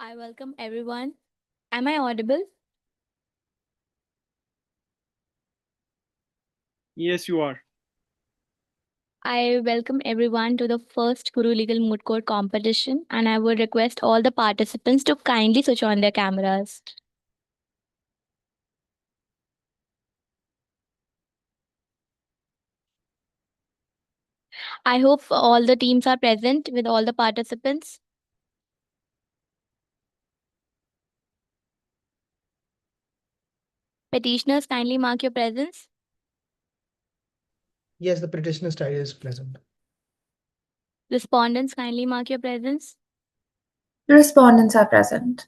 I welcome everyone. Am I audible? Yes, you are. I welcome everyone to the first Guru Legal Moot Court competition, and I would request all the participants to kindly switch on their cameras. I hope all the teams are present with all the participants. Petitioners, kindly mark your presence. Yes, the petitioner style is present. Respondents, kindly mark your presence. Respondents are present.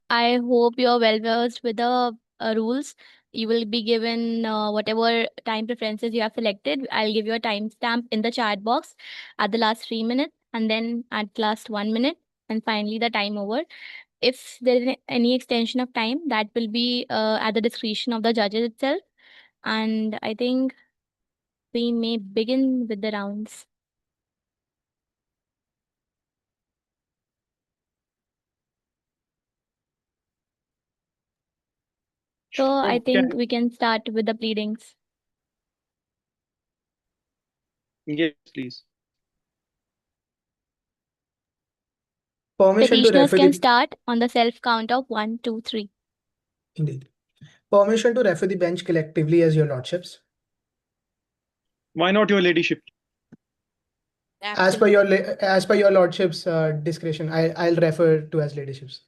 I hope you're well versed with the rules. You will be given whatever time preferences you have selected. I'll give you a timestamp in the chat box at the last 3 minutes and then at last 1 minute and finally the time over. If there is any extension of time, that will be at the discretion of the judges itself. And I think we may begin with the rounds. So I think we can start with the pleadings. Yes, please. Permission to Petitioners refer can the start on the self count of 1, 2, 3. indeed. Permission to refer the bench collectively as your lordships. Why not your ladyship? As per your lordships discretion, I'll refer to as ladyships.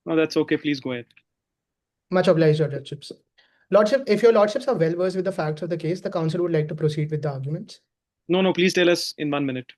No, that's okay. Please go ahead. Much obliged, your lordships. Lordship, if your lordships are well versed with the facts of the case, the council would like to proceed with the arguments. No, please tell us in 1 minute.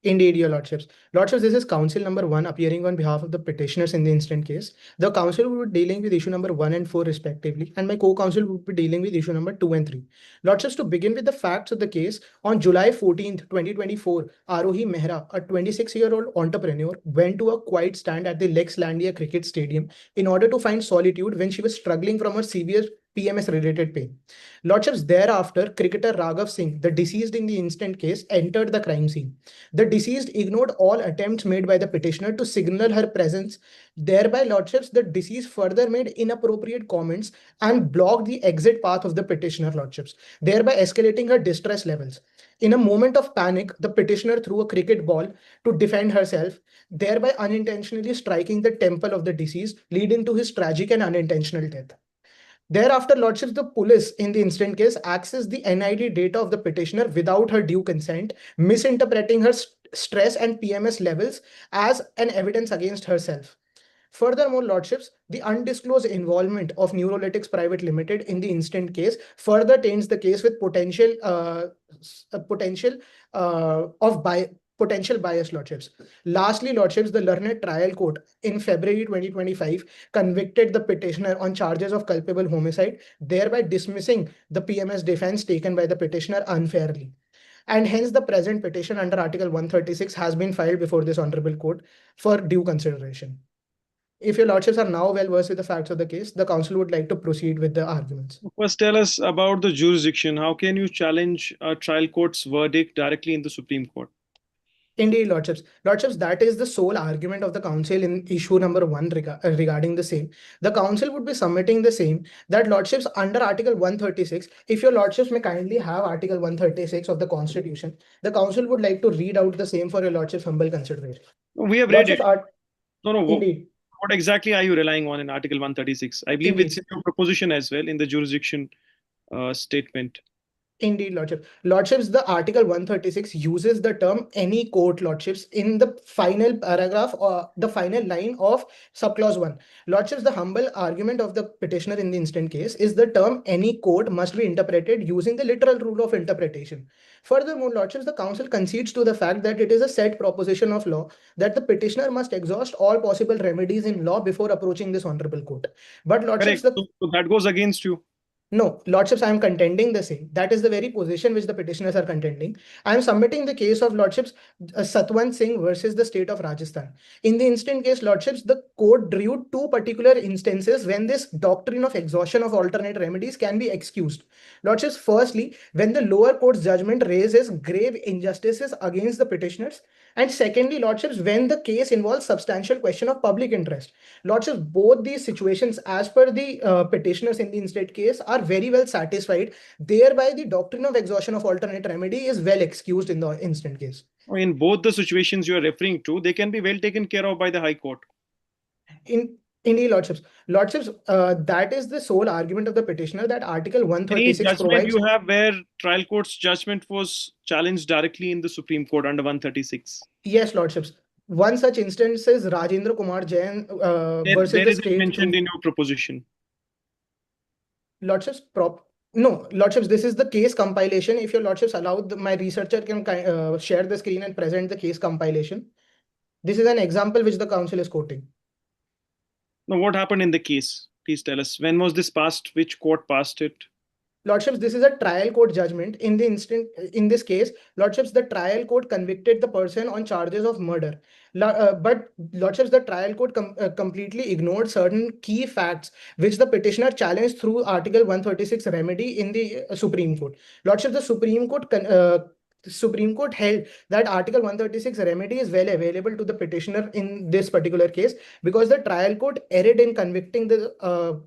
Indeed, your lordships. Lordships, this is counsel number 1 appearing on behalf of the petitioners in the instant case. The counsel will be dealing with issue number 1 and 4 respectively, and my co-counsel will be dealing with issue number 2 and 3. Lordships, to begin with the facts of the case, on July 14th, 2024, Arohi Mehra, a 26-year-old entrepreneur, went to a quiet stand at the Lexlandia Cricket Stadium in order to find solitude when she was struggling from her severe PMS-related pain. Lordships, thereafter, cricketer Raghav Singh, the deceased in the instant case, entered the crime scene. The deceased ignored all attempts made by the petitioner to signal her presence. Thereby, lordships, the deceased further made inappropriate comments and blocked the exit path of the petitioner, lordships, thereby escalating her distress levels. In a moment of panic, the petitioner threw a cricket ball to defend herself, thereby unintentionally striking the temple of the deceased, leading to his tragic and unintentional death. Thereafter, lordships, the police in the instant case accessed the NID data of the petitioner without her due consent, misinterpreting her stress and PMS levels as an evidence against herself. Furthermore, lordships, the undisclosed involvement of Neurolytics Private Limited in the instant case further taints the case with potential bias, lordships. Lastly, lordships, the learned trial court in February 2025 convicted the petitioner on charges of culpable homicide, thereby dismissing the PMS defense taken by the petitioner unfairly. And hence, the present petition under Article 136 has been filed before this honorable court for due consideration. If your lordships are now well versed with the facts of the case, the council would like to proceed with the arguments. First, tell us about the jurisdiction. How can you challenge a trial court's verdict directly in the Supreme Court? Indeed, lordships. Lordships, that is the sole argument of the council in issue number 1 regarding the same. The council would be submitting the same, that lordships under Article 136, if your lordships may kindly have Article 136 of the Constitution, the council would like to read out the same for your lordship's humble consideration. We have read it. No. Indeed. What exactly are you relying on in Article 136? I believe it's in your proposition as well in the jurisdiction statement. Indeed, lordship. Lordships, the Article 136 uses the term any court, lordships, in the final paragraph or the final line of subclause 1. Lordships, the humble argument of the petitioner in the instant case is the term any court must be interpreted using the literal rule of interpretation. Furthermore, lordships, the council concedes to the fact that it is a set proposition of law that the petitioner must exhaust all possible remedies in law before approaching this honorable court. But lordships, so that goes against you. No, lordships, I am contending the same. That is the very position which the petitioners are contending. I am submitting the case of lordships Satwant Singh versus the state of Rajasthan. In the instant case, lordships, the court drew two particular instances when this doctrine of exhaustion of alternate remedies can be excused. Lordships, firstly, when the lower court's judgment raises grave injustices against the petitioners. And secondly, Lordships, when the case involves substantial question of public interest. Lordships, both these situations, as per the petitioners in the instant case, are very well satisfied. Thereby, the doctrine of exhaustion of alternate remedy is well excused in the instant case. In both the situations you are referring to, they can be well taken care of by the High Court. Indeed, Lordships, that is the sole argument of the petitioner, that Article Any 136 judgment provides. you have where trial court's judgment was challenged directly in the Supreme Court under 136? Yes, Lordships. One such instance is Rajendra Kumar Jain versus Where the is it state mentioned through in your proposition? Lordships. No, Lordships, this is the case compilation. If your Lordships allow, my researcher can share the screen and present the case compilation. This is an example which the council is quoting. Now, what happened in the case? Please tell us. When was this passed? Which court passed it? Lordships, this is a trial court judgment. In this case, Lordships, the trial court convicted the person on charges of murder. But Lordships, the trial court completely ignored certain key facts which the petitioner challenged through Article 136 remedy in the Supreme Court. Lordships, the Supreme Court held that Article 136 remedy is well available to the petitioner in this particular case, because the trial court erred in convicting the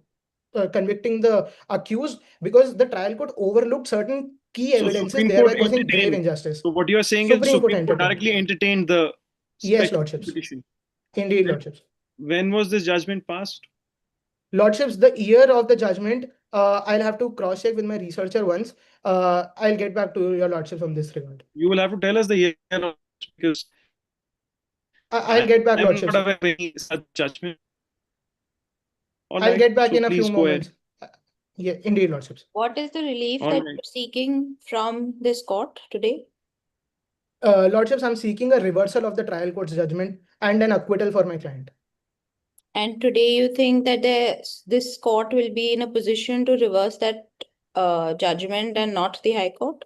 accused, because the trial court overlooked certain key evidences, Supreme thereby Court causing grave entertained. injustice. So what you are saying is Supreme Court Supreme Court entertained. directly entertained the Yes, special Lordships. petition. Indeed, Lordships. When was this judgment passed? Lordships, the year of the judgment, I'll have to cross-check with my researcher once. I'll get back to your Lordships on this regard. You will have to tell us the year of, because I'll get back, I'm Lordships. not aware of any such judgment. All I'll right, get back so in a few please go ahead. moments. Yeah, indeed, Lordships. What is the relief All that right. you're seeking from this court today? Lordships, I'm seeking a reversal of the trial court's judgment and an acquittal for my client. And today you think that this court will be in a position to reverse that judgment and not the High Court?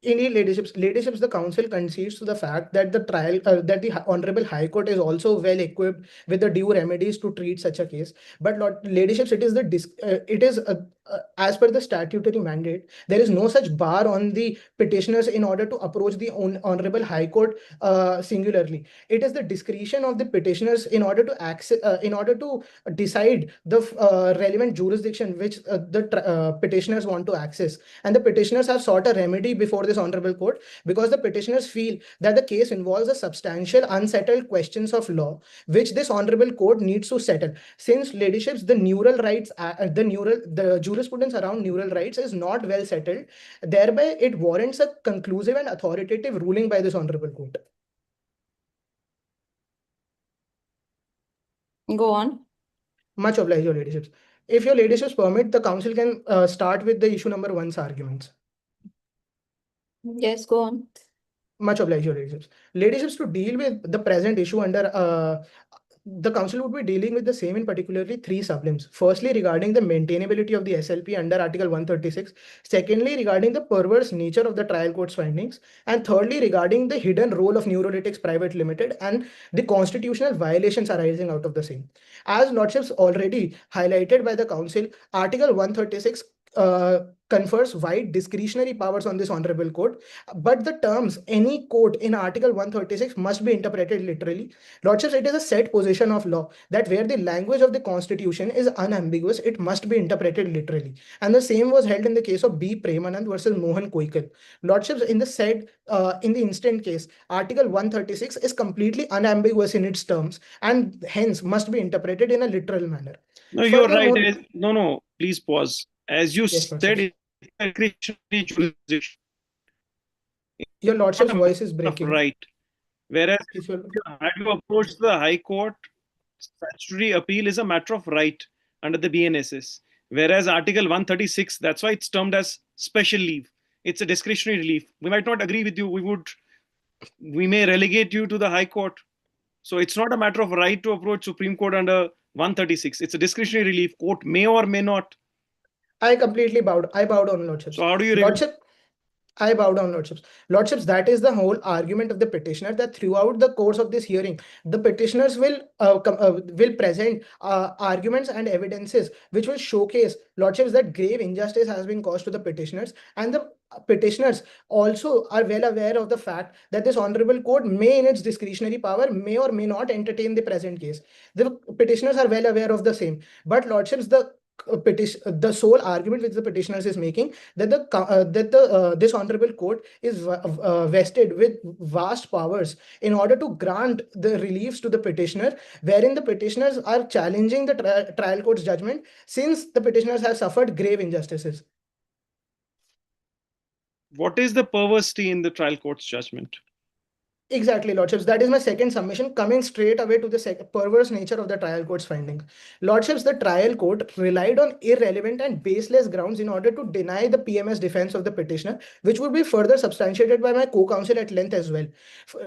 Indeed, ladyships, the council concedes to the fact that that the Honorable High Court is also well equipped with the due remedies to treat such a case. But ladyships, it is as per the statutory mandate, there is no such bar on the petitioners in order to approach the Honorable High Court singularly. It is the discretion of the petitioners in order to decide the relevant jurisdiction which the petitioners want to access. And the petitioners have sought a remedy before this honorable court because the petitioners feel that the case involves a substantial unsettled questions of law which this honorable court needs to settle. Since ladyships, the jurisprudence around neural rights is not well settled, thereby it warrants a conclusive and authoritative ruling by this honorable court. Go on. Much obliged, your ladyships. If your ladyships permit, the council can start with the issue number 1's arguments. Yes, go on. Much obliged, your ladyships. Ladyships, to deal with the present issue under the council would be dealing with the same in particularly 3 sublims. Firstly, regarding the maintainability of the SLP under Article 136. Secondly, regarding the perverse nature of the trial court's findings. And thirdly, regarding the hidden role of Neurolytics Private Limited and the constitutional violations arising out of the same. As Lordships already highlighted by the council, Article 136 confers wide discretionary powers on this honorable court, but the terms any court in Article 136 must be interpreted literally. Lordships, it is a set position of law that where the language of the constitution is unambiguous, it must be interpreted literally. And the same was held in the case of B. Premanand versus Mohan Koikal. Lordships, in the instant case, Article 136 is completely unambiguous in its terms and hence must be interpreted in a literal manner. No, you're right. No, please pause. As you said, it's a discretionary jurisdiction. Your Lordship's voice is breaking. Right. Whereas had you approached the High Court, statutory appeal is a matter of right under the BNSS. Whereas Article 136, that's why it's termed as special leave. It's a discretionary relief. We might not agree with you. We may relegate you to the High Court. So it's not a matter of right to approach Supreme Court under 136. It's a discretionary relief. Court may or may not. I completely bowed. I bowed on, Lordships. So how do you I bow down, Lordships. Lordships, that is the whole argument of the petitioner, that throughout the course of this hearing, the petitioners will present arguments and evidences which will showcase, Lordships, that grave injustice has been caused to the petitioners, and the petitioners also are well aware of the fact that this honorable court may in its discretionary power may or may not entertain the present case. The petitioners are well aware of the same, but lordships, the sole argument which the petitioners is making, that this honorable court is vested with vast powers in order to grant the reliefs to the petitioner, wherein the petitioners are challenging the trial court's judgment since the petitioners have suffered grave injustices. What is the perversity in the trial court's judgment? Exactly, Lordships. That is my second submission, coming straight away to the perverse nature of the trial court's findings. Lordships, the trial court relied on irrelevant and baseless grounds in order to deny the PMS defense of the petitioner, which would be further substantiated by my co-counsel at length as well.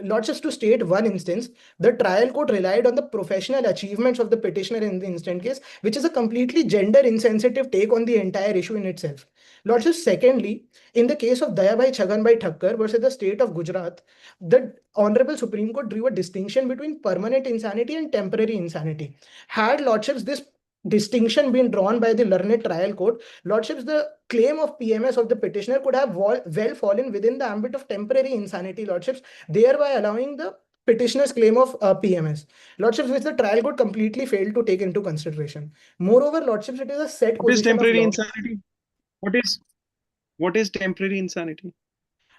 Lordships, to state one instance, the trial court relied on the professional achievements of the petitioner in the instant case, which is a completely gender-insensitive take on the entire issue in itself. Lordships, secondly, in the case of Dayabai Chhaganbhai Thakkar versus the state of Gujarat, the Honorable Supreme Court drew a distinction between permanent insanity and temporary insanity. Had Lordships this distinction been drawn by the learned trial court, Lordships, the claim of PMS of the petitioner could have well fallen within the ambit of temporary insanity, Lordships, thereby allowing the petitioner's claim of PMS. Lordships, which the trial court completely failed to take into consideration. Moreover, Lordships, it is a set What is position of temporary law. insanity? What is temporary insanity?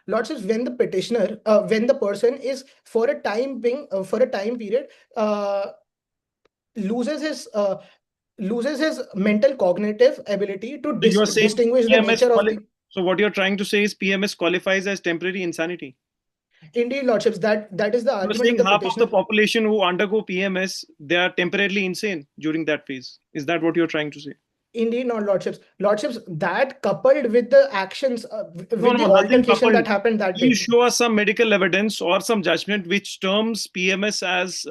Lordships, when the petitioner, when the person is for a time period, loses his mental cognitive ability to So you are saying distinguish the PMS nature of the. So what you're trying to say is PMS qualifies as temporary insanity. Indeed, Lordships, that is the You're argument saying of the half of petitioner. the population who undergo PMS, they are temporarily insane during that phase. Is that what you're trying to say? Indeed, not Lordships. Lordships, that coupled with the actions, with the nothing altercation coupled. that happened that day. Please show us some medical evidence or some judgment which terms PMS as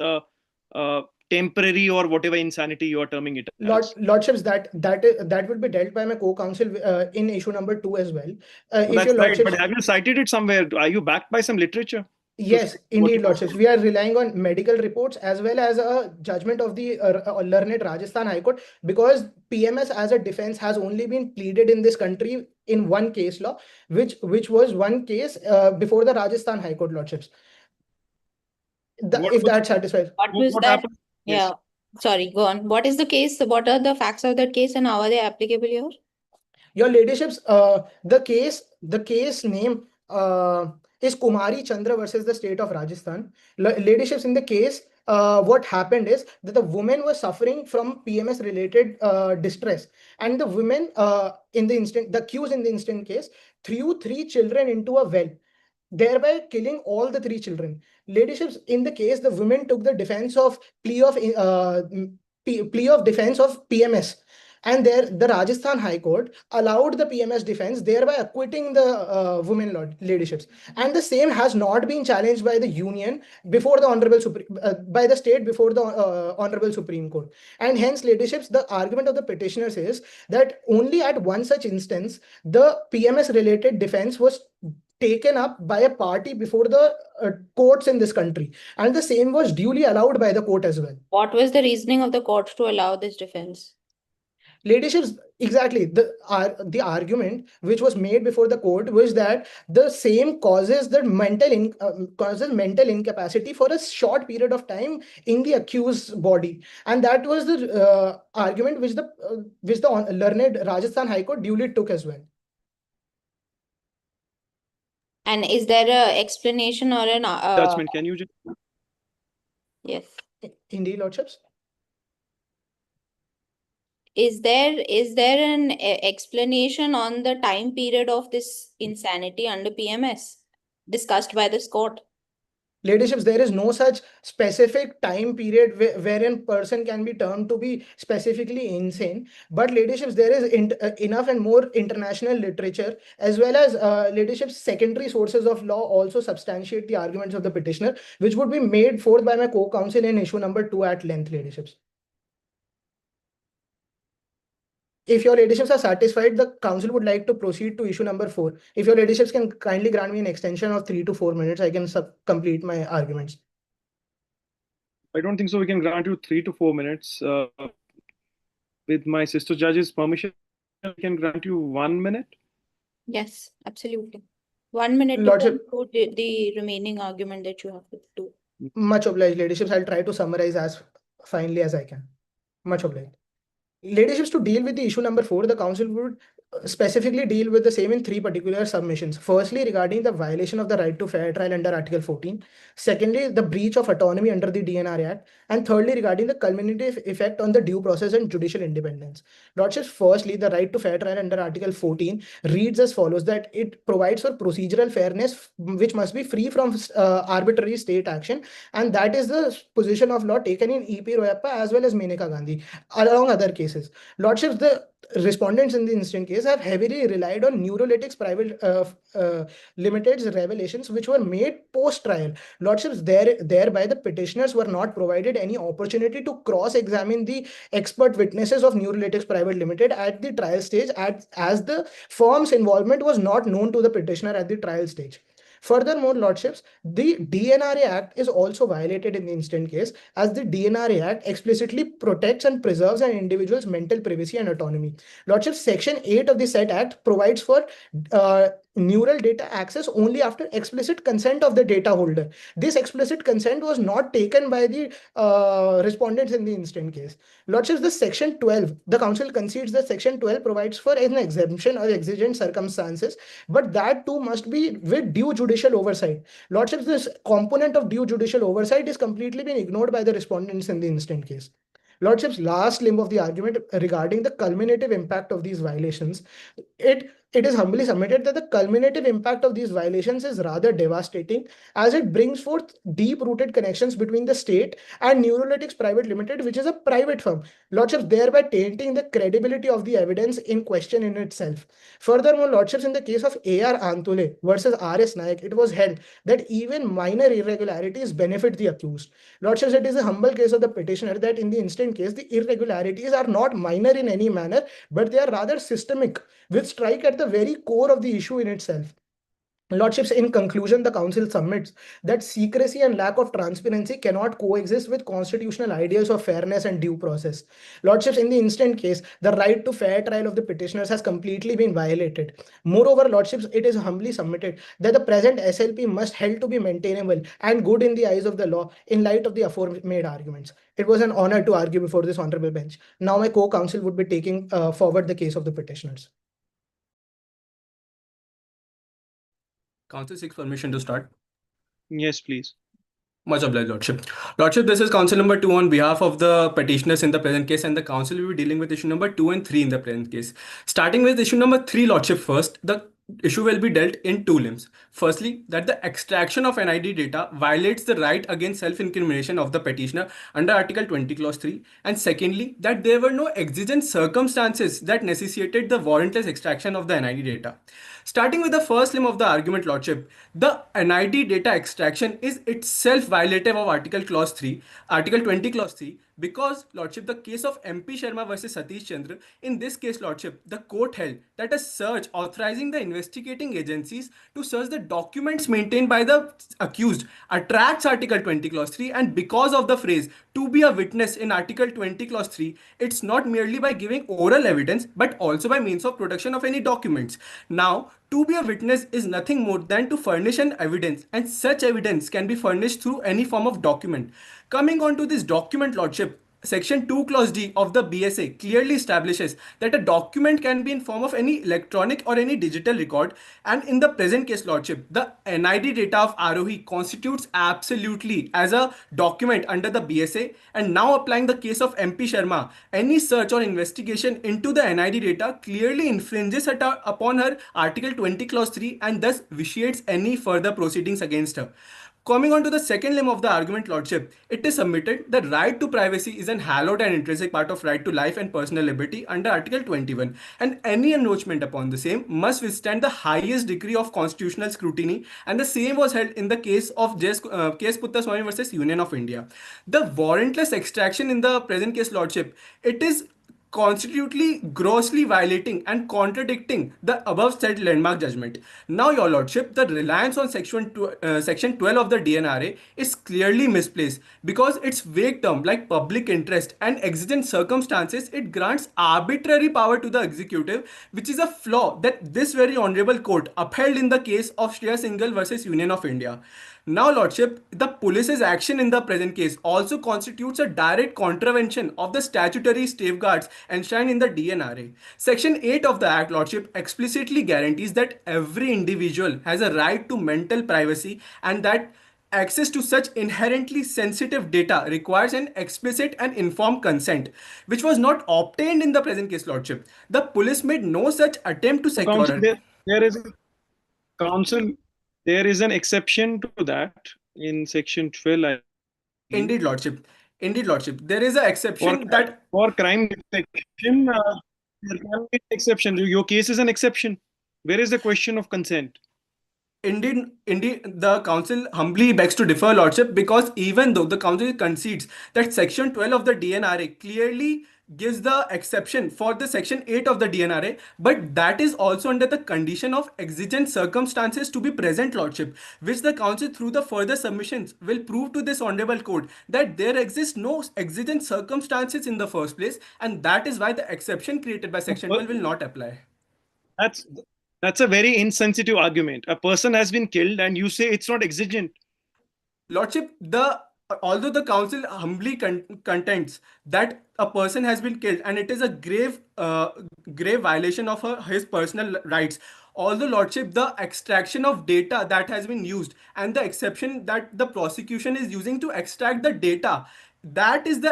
temporary or whatever insanity you are terming it as. Lordships, that would be dealt by my co-counsel in issue number 2 as well. If That's your right, Lordships, but have you cited it somewhere? Are you backed by some literature? yes, what indeed, you- Lordships. We are relying on medical reports as well as a judgment of the learned Rajasthan High Court, because PMS as a defense has only been pleaded in this country in one case law, which was one case before the Rajasthan High Court, Lordships. If that satisfies. What was what that? happened? Yeah. Yes. Sorry, go on. What is the case? What are the facts of that case and how are they applicable here? Your Ladyships, the case name is Kumari Chandra versus the state of Rajasthan. Ladyships, in the case, what happened is that the woman was suffering from PMS related distress, and the woman the accused in the instant case threw 3 children into a well, thereby killing all the 3 children. Ladyships, in the case, the women took the defense of plea of defense of PMS, and there the Rajasthan High Court allowed the PMS defense, thereby acquitting the women ladyships. And the same has not been challenged by the union before the by the state before the Honorable Supreme Court. And hence, ladyships, the argument of the petitioners is that only at one such instance the PMS related defense was taken up by a party before the courts in this country, and the same was duly allowed by the court as well. What was the reasoning of the court to allow this defense? Ladyships, exactly. The argument which was made before the court was that the same causes the mental incapacity for a short period of time in the accused's body, and that was the argument which the learned Rajasthan High Court duly took as well. And is there a explanation or an Judgment, can you just yes? Indeed, Lordships. Is there an explanation on the time period of this insanity under PMS discussed by this court? Ladyships, there is no such specific time period wherein person can be termed to be specifically insane. But ladyships, there is enough and more international literature, as well as ladyships, secondary sources of law also substantiate the arguments of the petitioner, which would be made forth by my co-counsel in issue number 2 at length, ladyships. If your ladyships are satisfied, the council would like to proceed to issue number 4. If your ladyships can kindly grant me an extension of 3 to 4 minutes, I can complete my arguments. I don't think so. We can grant you 3 to 4 minutes. With my sister judge's permission, we can grant you 1 minute. Yes, absolutely. 1 minute to Lordship, conclude the remaining argument that you have to do. much obliged, ladyships. I'll try to summarize as finely as I can. Much obliged. Ladyships, to deal with the issue number 4, the council would specifically deal with the same in 3 particular submissions. Firstly, regarding the violation of the right to fair trial under Article 14. Secondly, the breach of autonomy under the DNR Act. And thirdly, regarding the culminative effect on the due process and judicial independence. Lordships, firstly, the right to fair trial under Article 14 reads as follows, that it provides for procedural fairness which must be free from arbitrary state action, and that is the position of law taken in EP Royappa as well as Meneka Gandhi, along other cases. Lordships, the respondents in the instant case have heavily relied on Neurolytics Private Limited's revelations, which were made post-trial. Lordships, thereby the petitioners were not provided any opportunity to cross-examine the expert witnesses of Neurolytics Private Limited at the trial stage, as the firm's involvement was not known to the petitioner at the trial stage. Furthermore, Lordships, the DNRA Act is also violated in the instant case, as the DNRA Act explicitly protects and preserves an individual's mental privacy and autonomy. Lordships, Section 8 of the said Act provides for neural data access only after explicit consent of the data holder. This explicit consent was not taken by the respondents in the instant case. Lordships, the Section 12, the Council concedes that Section 12 provides for an exemption of exigent circumstances, but that too must be with due judicial oversight. Lordships, this component of due judicial oversight is completely been ignored by the respondents in the instant case. Lordships, last limb of the argument regarding the culminative impact of these violations, it is humbly submitted that the culminative impact of these violations is rather devastating, as it brings forth deep-rooted connections between the state and Neurolytics Private Limited, which is a private firm. Lordships, thereby tainting the credibility of the evidence in question in itself. Furthermore, Lordships, in the case of A.R. Antole versus R.S. Naik, it was held that even minor irregularities benefit the accused. Lordships, it is a humble case of the petitioner that in the instant case, the irregularities are not minor in any manner, but they are rather systemic, which strike at the very core of the issue in itself. Lordships, in conclusion, the Council submits that secrecy and lack of transparency cannot coexist with constitutional ideals of fairness and due process. Lordships, in the instant case, the right to fair trial of the petitioners has completely been violated. Moreover, Lordships, it is humbly submitted that the present SLP must held to be maintainable and good in the eyes of the law in light of the aforementioned arguments. It was an honor to argue before this honorable bench. Now my co-counsel would be taking forward the case of the petitioners. Council seeks permission to start. Yes, please. Much obliged, Lordship. Lordship, this is council number 2 on behalf of the petitioners in the present case, and the council will be dealing with issue number 2 and 3 in the present case. Starting with issue number 3, Lordship, first, the issue will be dealt in 2 limbs. Firstly, that the extraction of NID data violates the right against self-incrimination of the petitioner under Article 20, Clause 3. And secondly, that there were no exigent circumstances that necessitated the warrantless extraction of the NID data. Starting with the first limb of the argument, Lordship, the NID data extraction is itself violative of Article 20 Clause 3, because, Lordship, the case of MP Sharma versus Satish Chandra, in this case, Lordship, the court held that a search authorizing the investigating agencies to search the documents maintained by the accused attracts Article 20 Clause 3, and because of the phrase to be a witness in Article 20 Clause 3, it's not merely by giving oral evidence but also by means of production of any documents. Now, to be a witness is nothing more than to furnish an evidence, and such evidence can be furnished through any form of document. Coming on to this document, Lordship, Section 2 Clause D of the BSA clearly establishes that a document can be in form of any electronic or any digital record, and in the present case, Lordship, the NID data of Arohi constitutes absolutely as a document under the BSA. And now applying the case of MP Sharma, any search or investigation into the NID data clearly infringes upon her Article 20 Clause 3 and thus vitiates any further proceedings against her. Coming on to the second limb of the argument, Lordship, it is submitted that right to privacy is an hallowed and intrinsic part of right to life and personal liberty under Article 21, and any encroachment upon the same must withstand the highest degree of constitutional scrutiny, and the same was held in the case of case Puttaswamy versus Union of India. The warrantless extraction in the present case, Lordship, it is constitutionally grossly violating and contradicting the above said landmark judgment. Now, Your Lordship, the reliance on Section 12 of the DNRA is clearly misplaced because its vague term like public interest and exigent circumstances, it grants arbitrary power to the executive, which is a flaw that this very honorable court upheld in the case of Shreya Singhal versus Union of India. Now, Lordship, the police's action in the present case also constitutes a direct contravention of the statutory safeguards enshrined in the DNRA. Section 8 of the Act, Lordship, explicitly guarantees that every individual has a right to mental privacy and that access to such inherently sensitive data requires an explicit and informed consent, which was not obtained in the present case, Lordship. The police made no such attempt to So, secure counsel, there is a counsel. There is an exception to that in section 12, I believe. Indeed, Lordship. Indeed, Lordship. There is an For, exception that for crime detection, there can be an exception. Your case is an exception. Where is the question of consent? Indeed, the council humbly begs to differ, Lordship, because even though the council concedes that Section 12 of the DNRA clearly gives the exception for the Section 8 of the DNRA, but that is also under the condition of exigent circumstances to be present, Lordship, which the council through the further submissions will prove to this honorable court that there exist no exigent circumstances in the first place, and that is why the exception created by Section 12 will not apply. That's that's a very insensitive argument. A person has been killed, and you say it's not exigent. Lordship, although the council humbly contends that a person has been killed and it is a grave violation of his personal rights. Although, Lordship, the extraction of data that has been used and the exception that the prosecution is using to extract the data, that is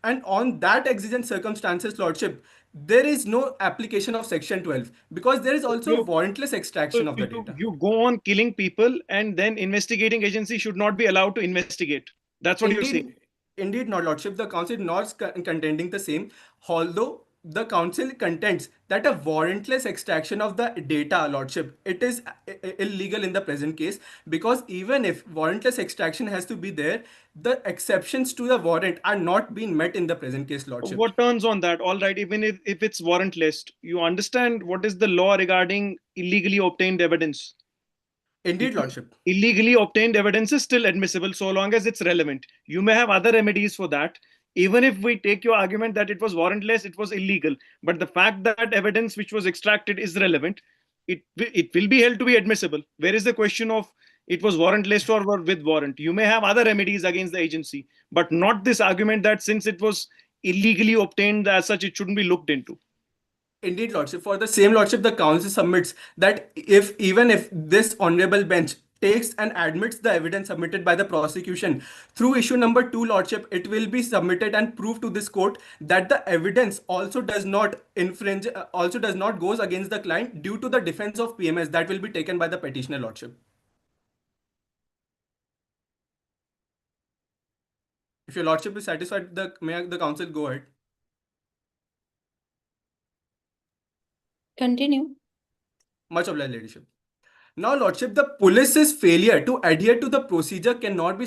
and on that exigent circumstances, Lordship, there is no application of Section 12 because there is also warrantless extraction of the data. You go on killing people, and then investigating agency should not be allowed to investigate. That's what you're saying. Indeed, not, Lordship. The council is not contending the same, although the council contends that a warrantless extraction of the data, Lordship, it is illegal in the present case because even if warrantless extraction has to be there, the exceptions to the warrant are not being met in the present case, Lordship. What turns on that? All right, even if it's warrantless, you understand what is the law regarding illegally obtained evidence? Indeed, Lordship. Illegally obtained evidence is still admissible so long as it's relevant. You may have other remedies for that. Even if we take your argument that it was warrantless, it was illegal. But the fact that evidence which was extracted is relevant, it will be held to be admissible. Where is the question of it was warrantless or with warrant? You may have other remedies against the agency, but not this argument that since it was illegally obtained as such, it shouldn't be looked into. Indeed, Lordship. For the same, Lordship, the council submits that even if this honorable bench takes and admits the evidence submitted by the prosecution through issue number 2, Lordship, it will be submitted and proved to this court that the evidence also does not infringe, also does not goes against the client due to the defense of PMS that will be taken by the petitioner, Lordship. If your Lordship is satisfied, may the council go ahead. Continue. Much obliged, Ladyship. Now, Lordship, the police's failure to adhere to the procedure cannot be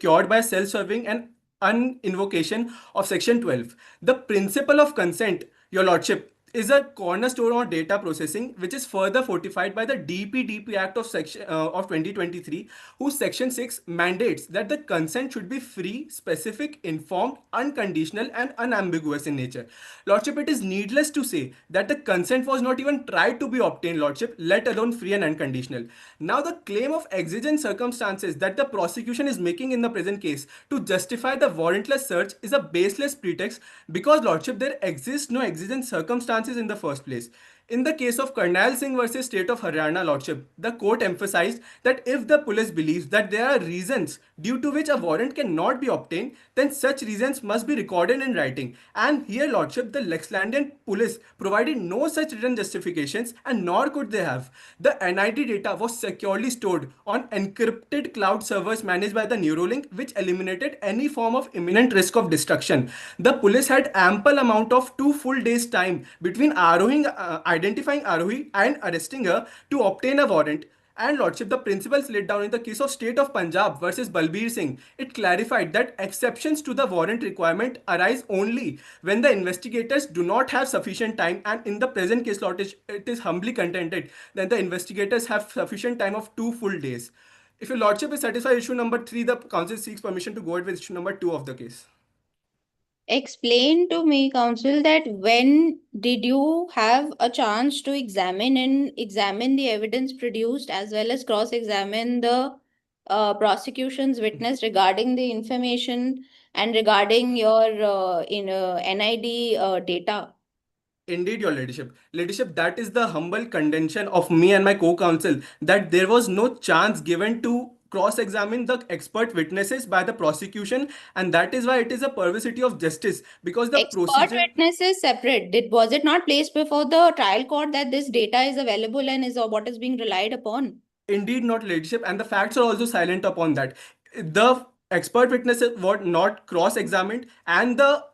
cured by self-serving and uninvocation of Section 12. The principle of consent, Your Lordship, is a cornerstone of data processing, which is further fortified by the DPDP Act of 2023, whose Section 6 mandates that the consent should be free, specific, informed, unconditional, and unambiguous in nature. Lordship, it is needless to say that the consent was not even tried to be obtained, Lordship, let alone free and unconditional. Now, the claim of exigent circumstances that the prosecution is making in the present case to justify the warrantless search is a baseless pretext because, Lordship, there exists no exigent circumstances in the first place. In the case of Karnail Singh versus State of Haryana, Lordship, the court emphasized that if the police believes that there are reasons due to which a warrant cannot be obtained, then such reasons must be recorded in writing. And here, Lordship, the Lexlandian police provided no such written justifications, and nor could they have. The NID data was securely stored on encrypted cloud servers managed by the Neuralink, which eliminated any form of imminent risk of destruction. The police had ample amount of 2 full days time between identifying Arohi and arresting her to obtain a warrant. And Lordship, the principles laid down in the case of State of Punjab versus Balbir Singh, it clarified that exceptions to the warrant requirement arise only when the investigators do not have sufficient time. And in the present case, Lordship, it is humbly contended that the investigators have sufficient time of 2 full days. If your Lordship is satisfied issue number 3, the council seeks permission to go ahead with issue number 2 of the case. Explain to me, counsel, that when did you have a chance to examine the evidence produced as well as cross-examine the prosecution's witness regarding the information and regarding your NID data? Indeed, your ladyship. Ladyship, that is the humble contention of me and my co-counsel that there was no chance given to cross-examine the expert witnesses by the prosecution, and that is why it is a perversity of justice because the Expert procedure. witness is separate. Was it not placed before the trial court that this data is available and is what is being relied upon? Indeed, not ladyship, and the facts are also silent upon that. The expert witnesses were not cross-examined, and the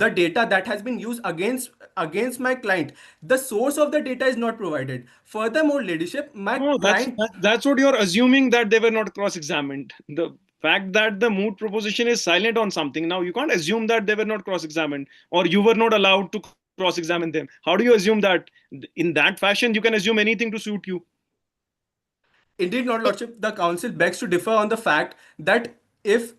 data that has been used against my client, the source of the data is not provided. Furthermore, ladyship, my No, client. that's what you're assuming, that they were not cross-examined. The fact that the moot proposition is silent on something, now you can't assume that they were not cross-examined or you were not allowed to cross-examine them. How do you assume that? In that fashion, you can assume anything to suit you. Indeed, not lordship. The council begs to differ on the fact that if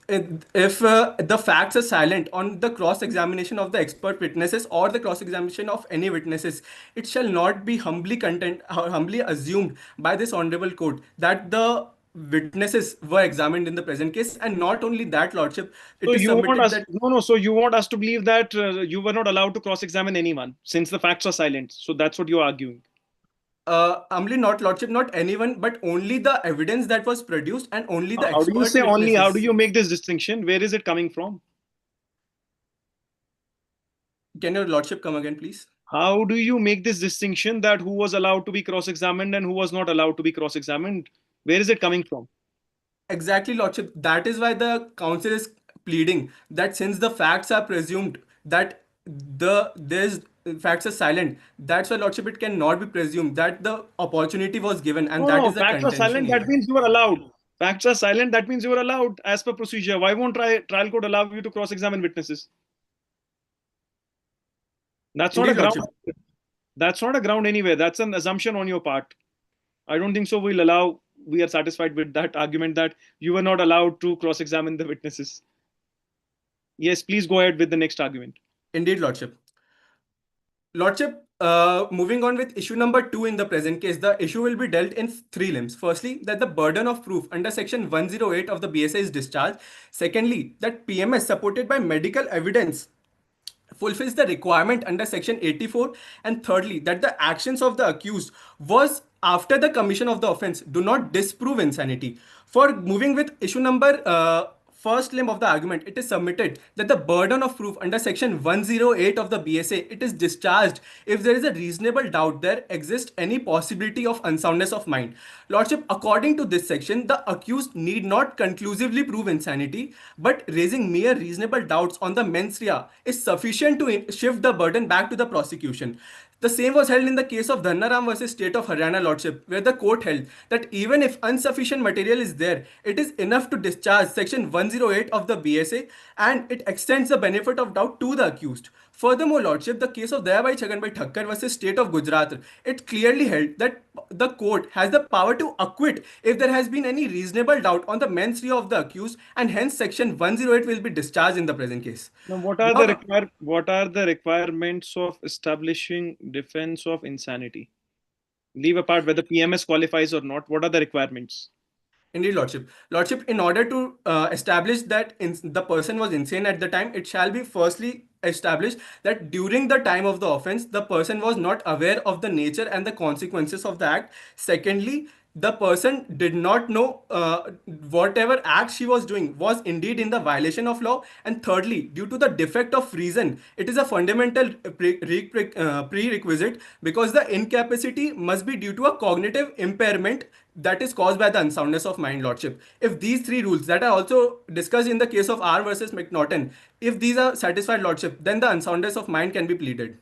the facts are silent on the cross-examination of the expert witnesses or the cross-examination of any witnesses, it shall not be humbly assumed by this honorable court that the witnesses were examined in the present case. And not only that, lordship, So it is you want submitted us, that. no, no. So you want us to believe that you were not allowed to cross-examine anyone since the facts are silent. So that's what you're arguing. Humbly not lordship, not anyone, but only the evidence that was produced and only the How do you expert say only? How do witnesses. you make this distinction? Where is it coming from? Can your lordship come again, please? How do you make this distinction that who was allowed to be cross-examined and who was not allowed to be cross-examined? Where is it coming from? Exactly, lordship. That is why the council is pleading that since the facts are presumed that there's facts are silent, that's why lordship it cannot be presumed that the opportunity was given, and No, that no. is the Facts are contention silent. That here. means you are allowed. Facts are silent. That means you are allowed as per procedure. Why won't trial court allow you to cross-examine witnesses? That's not a Indeed, ground. lordship. That's not a ground anyway. That's an assumption on your part. I don't think so. We are satisfied with that argument that you were not allowed to cross-examine the witnesses. Yes, please go ahead with the next argument. Indeed, lordship. Lordship, moving on with issue number 2 in the present case, the issue will be dealt in 3 limbs. Firstly, that the burden of proof under section 108 of the BSA is discharged. Secondly, that PMS supported by medical evidence fulfills the requirement under section 84. And thirdly, that the actions of the accused was after the commission of the offense do not disprove insanity. For moving with issue number first limb of the argument, it is submitted that the burden of proof under section 108 of the BSA, it is discharged if there is a reasonable doubt there exists any possibility of unsoundness of mind. Lordship, according to this section, the accused need not conclusively prove insanity, but raising mere reasonable doubts on the mens rea is sufficient to shift the burden back to the prosecution. The same was held in the case of Dhannaram versus State of Haryana, Lordship, where the court held that even if insufficient material is there, it is enough to discharge section 108 of the BSA, and it extends the benefit of doubt to the accused. Furthermore, Lordship, the case of Dayabai Chhaganbhai Thakkar versus State of Gujarat, it clearly held that the court has the power to acquit if there has been any reasonable doubt on the mens rea of the accused, and hence section 108 will be discharged in the present case. Now, Now, what are the requirements of establishing defense of insanity? Leave apart whether PMS qualifies or not. What are the requirements? Indeed, Lordship. Lordship, in order to establish that the person was insane at the time, it shall be firstly established that during the time of the offense, the person was not aware of the nature and the consequences of the act. Secondly, the person did not know whatever act she was doing was indeed in the violation of law. And thirdly, due to the defect of reason, it is a fundamental prerequisite because the incapacity must be due to a cognitive impairment that is caused by the unsoundness of mind, lordship. If these 3 rules that are also discussed in the case of R versus McNaughton, if these are satisfied, lordship, then the unsoundness of mind can be pleaded.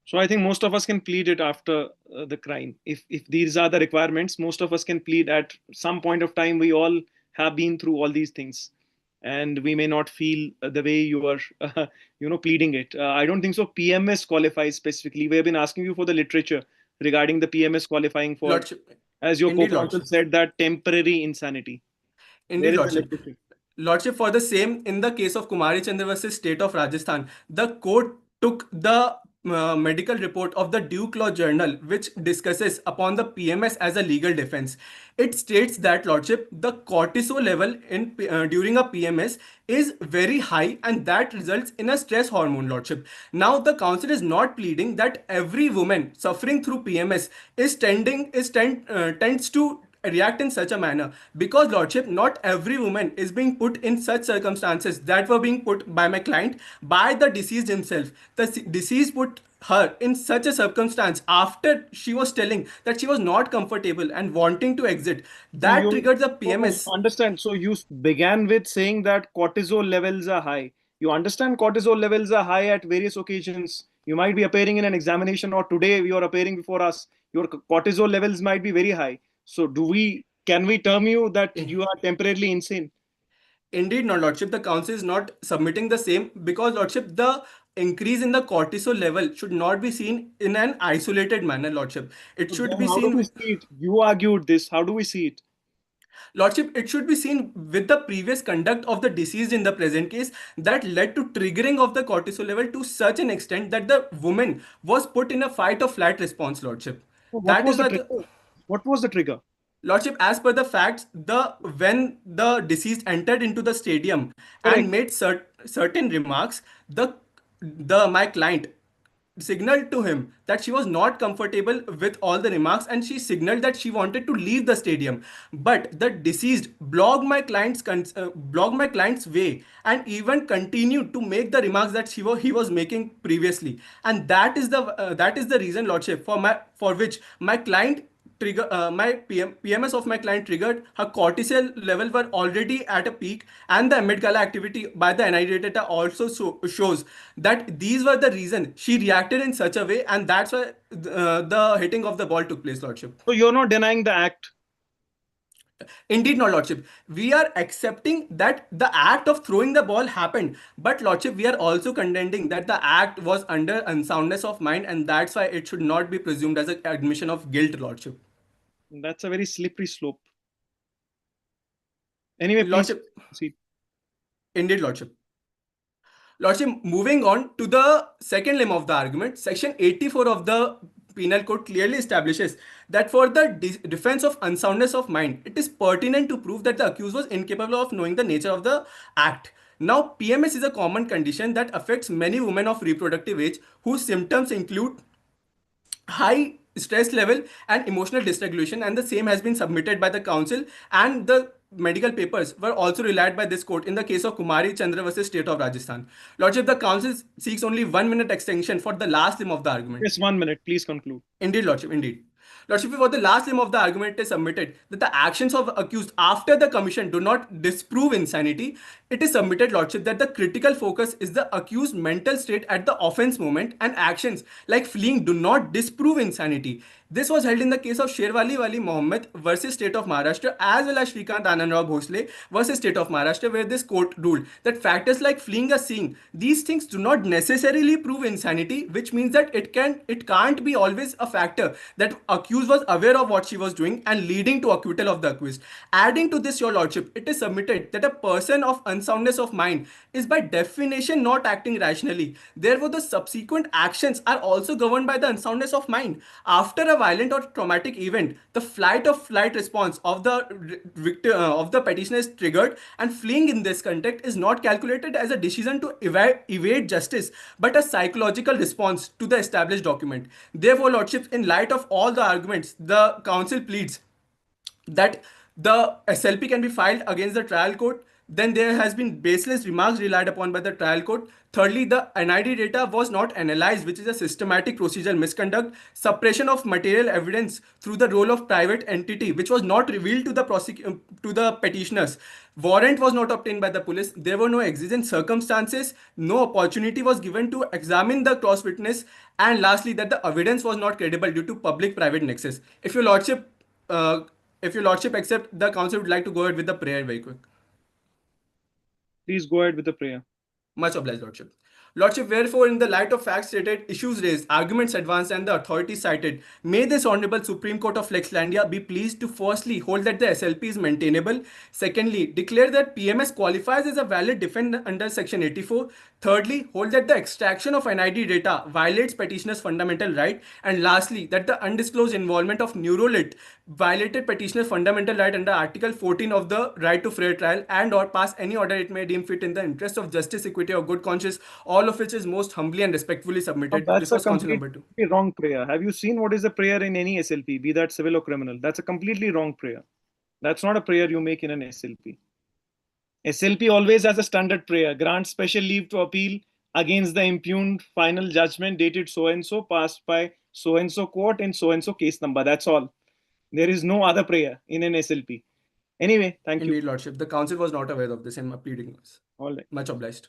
So I think most of us can plead it after the crime. If these are the requirements, most of us can plead at some point of time. We all have been through all these things, and we may not feel the way you are, pleading it. I don't think so. PMS qualifies specifically. We have been asking you for the literature regarding the PMS qualifying for, Lordship. as your Indeed, co-counsel Lordship. said, that temporary insanity. Where Indeed, is the Lordship. literature? Lordship, for the same, in the case of Kumari Chandra versus State of Rajasthan, the court took the medical report of the Duke Law Journal, which discusses upon the PMS as a legal defense. It states that, Lordship, the cortisol level in during a PMS is very high, and that results in a stress hormone, Lordship. Now, the council is not pleading that every woman suffering through PMS tends to react in such a manner, because lordship, not every woman is being put in such circumstances that were being put by my client by the deceased himself. The deceased put her in such a circumstance after she was telling that she was not comfortable and wanting to exit. So That you triggered the so PMS. understand. So you began with saying that cortisol levels are high. You understand cortisol levels are high at various occasions. You might be appearing in an examination, or today you are appearing before us. Your cortisol levels might be very high. So can we term you that you are temporarily insane? Indeed, not lordship. The council is not submitting the same, because lordship, the increase in the cortisol level should not be seen in an isolated manner, lordship. It So should then be how do we seen. see it? You argued this. How do we see it? Lordship, it should be seen with the previous conduct of the deceased in the present case that led to triggering of the cortisol level to such an extent that the woman was put in a fight or flight response, Lordship. So what That was is the why trigger? What was the trigger? Lordship, as per the facts, the when the deceased entered into the stadium and Correct. made certain remarks, the my client signaled to him that she was not comfortable with all the remarks, and she signaled that she wanted to leave the stadium, but the deceased blocked my client's way and even continued to make the remarks that he was making previously. And that is the reason, lordship, for which my client PMS of my client triggered. Her cortisol level were already at a peak, and the amygdala activity by the NID data also shows that these were the reason she reacted in such a way, and that's why the hitting of the ball took place, lordship. So you're not denying the act. Indeed, not lordship. We are accepting that the act of throwing the ball happened, but lordship, we are also contending that the act was under unsoundness of mind, and that's why it should not be presumed as an admission of guilt, lordship. That's a very slippery slope. Anyway, please Lordship, proceed. indeed, lordship. Lordship, moving on to the second limb of the argument, Section 84 of the Penal Code clearly establishes that for the defense of unsoundness of mind, it is pertinent to prove that the accused was incapable of knowing the nature of the act. Now, PMS is a common condition that affects many women of reproductive age whose symptoms include high stress level and emotional dysregulation, and the same has been submitted by the council, and the medical papers were also relied by this court in the case of Kumari Chandra versus State of Rajasthan. Lordship, the council seeks only 1 minute extension for the last limb of the argument. Just 1 minute. Please conclude. Indeed, Lordship, indeed. Lordship, for the last limb of the argument, it is submitted that the actions of accused after the commission do not disprove insanity. It is submitted, Lordship, that the critical focus is the accused mental state at the offense moment, and actions like fleeing do not disprove insanity. This was held in the case of Sherwali Wali Mohammed versus State of Maharashtra, as well as Shrikant Anandrao Bhosle versus State of Maharashtra, where this court ruled that factors like fleeing a scene, these things do not necessarily prove insanity, which means that it can't be always a factor that accused was aware of what she was doing and leading to acquittal of the accused. Adding to this, your lordship, it is submitted that a person of unsoundness of mind is by definition not acting rationally. Therefore, the subsequent actions are also governed by the unsoundness of mind. After a violent or traumatic event, the flight response of the victim of the petitioner is triggered, and fleeing in this context is not calculated as a decision to evade justice, but a psychological response to the established document. Therefore, lordships, in light of all the arguments, the council pleads that the SLP can be filed against the trial court. then there has been baseless remarks relied upon by the trial court. Thirdly, the NID data was not analyzed, which is a systematic procedural misconduct. Suppression of material evidence through the role of private entity, which was not revealed to the to the petitioners. Warrant was not obtained by the police. There were no exigent circumstances. No opportunity was given to examine the cross witness. And lastly, that the evidence was not credible due to public-private nexus. Uh, if your lordship accept, the council would like to go ahead with the prayer very quick. Please go ahead with the prayer. Much obliged, Lordship. Lordship, wherefore, in the light of facts stated, issues raised, arguments advanced, and the authorities cited, may this Honorable Supreme Court of Flexlandia be pleased to firstly hold that the SLP is maintainable, secondly, declare that PMS qualifies as a valid defense under Section 84, thirdly, hold that the extraction of NID data violates petitioner's fundamental right, and lastly, that the undisclosed involvement of Neurolit violated petitioner's fundamental right under Article 14 of the right to fair trial and or pass any order it may deem fit in the interest of justice, equity, or good conscience, all of which is most humbly and respectfully submitted. That's This a was counsel number completely 2. wrong prayer. Have you seen what is a prayer in any SLP, be that civil or criminal? That's a completely wrong prayer. That's not a prayer you make in an SLP. SLP always has a standard prayer: grant special leave to appeal against the impugned final judgment dated so and so, passed by so and so court in so and so case number. That's all. There is no other prayer in an SLP. Anyway, thank Indeed, you. Lordship. The council was not aware of this and pleading us. All right. Much obliged.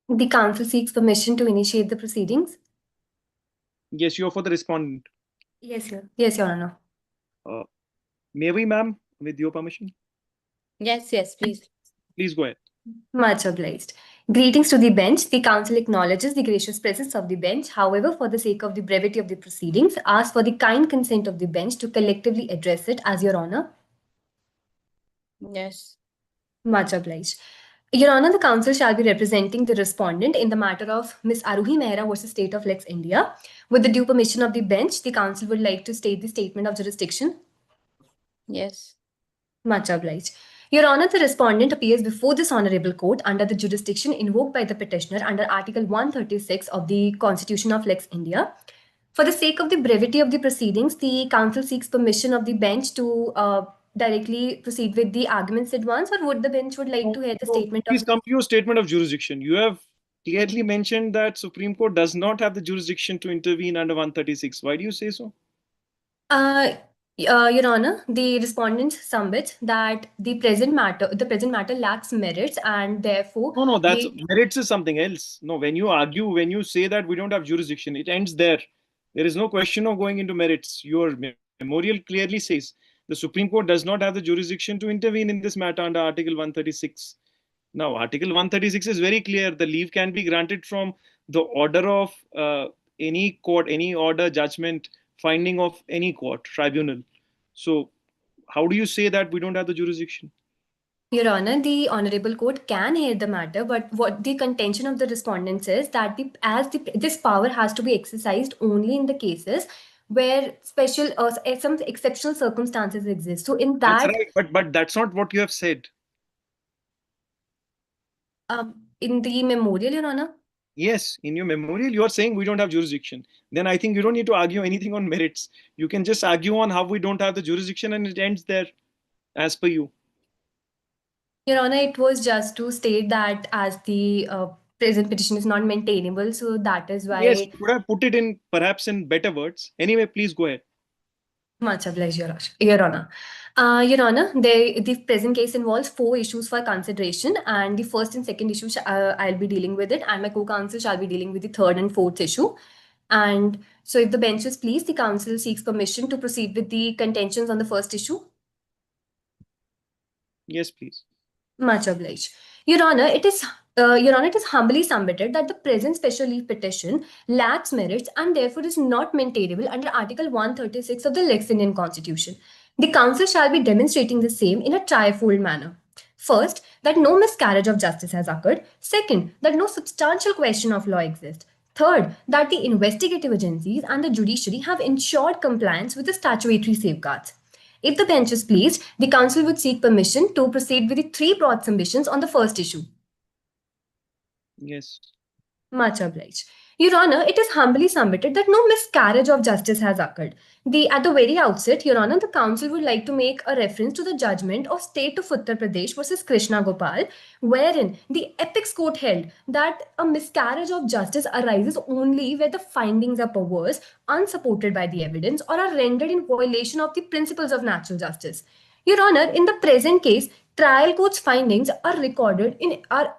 The council seeks permission to initiate the proceedings. Yes, you're for the respondent. Yes, sir. Yes, Your Honor. May we, ma'am, with your permission? Yes, yes, please. Please go ahead. Much obliged. Greetings to the bench. The council acknowledges the gracious presence of the bench. However, for the sake of the brevity of the proceedings, asks for the kind consent of the bench to collectively address it as Your Honor. Yes. Much obliged. Your Honor, the council shall be representing the respondent in the matter of Ms. Aruhi Mehra versus State of Lex India. With the due permission of the bench, the council would like to state the statement of jurisdiction. Yes. Much obliged. Your Honor, the respondent appears before this honorable court under the jurisdiction invoked by the petitioner under Article 136 of the Constitution of Lex India. For the sake of the brevity of the proceedings, the council seeks permission of the bench to directly proceed with the arguments at once, or would the bench would like to hear the statement Please of... come to your statement of jurisdiction. You have clearly mentioned that Supreme Court does not have the jurisdiction to intervene under 136. Why do you say so? Your Honor, the respondent submits that the present matter lacks merits and therefore... No, that's merits is something else. No, when you argue, when you say that we don't have jurisdiction, it ends there. There is no question of going into merits. Your memorial clearly says the Supreme Court does not have the jurisdiction to intervene in this matter under Article 136. Now, Article 136 is very clear. The leave can be granted from the order of any court, any order, judgment, finding of any court, tribunal. So, how do you say that we don't have the jurisdiction? Your Honor, the Honorable Court can hear the matter, but what the contention of the respondent is that this power has to be exercised only in the cases where special some exceptional circumstances exist. So in that... That's right, but that's not what you have said. In the memorial, Your Honor? Yes, in your memorial, you are saying we don't have jurisdiction. Then I think you don't need to argue anything on merits. You can just argue on how we don't have the jurisdiction and it ends there as per you. Your Honor, it was just to state that as the present petition is not maintainable, so that is why... Yes, you could have put it in perhaps in better words. Anyway, please go ahead. Much obliged, Your Honor. Your Honor, the present case involves 4 issues for consideration, and the first and second issue I'll be dealing with it, and my co-counsel shall be dealing with the third and fourth issue. And so if the bench is pleased, the council seeks permission to proceed with the contentions on the first issue. Yes, please. Much obliged. Your Honor, it is humbly submitted that the present special leave petition lacks merits and therefore is not maintainable under Article 136 of the Lex Indian Constitution. The council shall be demonstrating the same in a trifold manner. First, that no miscarriage of justice has occurred. Second, that no substantial question of law exists. Third, that the investigative agencies and the judiciary have ensured compliance with the statutory safeguards. If the bench is pleased, the council would seek permission to proceed with the 3 broad submissions on the first issue. Yes. Much obliged. Your Honor, it is humbly submitted that no miscarriage of justice has occurred. At the very outset, Your Honor, the Council would like to make a reference to the judgment of State of Uttar Pradesh versus Krishna Gopal, wherein the apex court held that a miscarriage of justice arises only where the findings are perverse, unsupported by the evidence, or are rendered in violation of the principles of natural justice. Your Honor, in the present case, trial court's findings are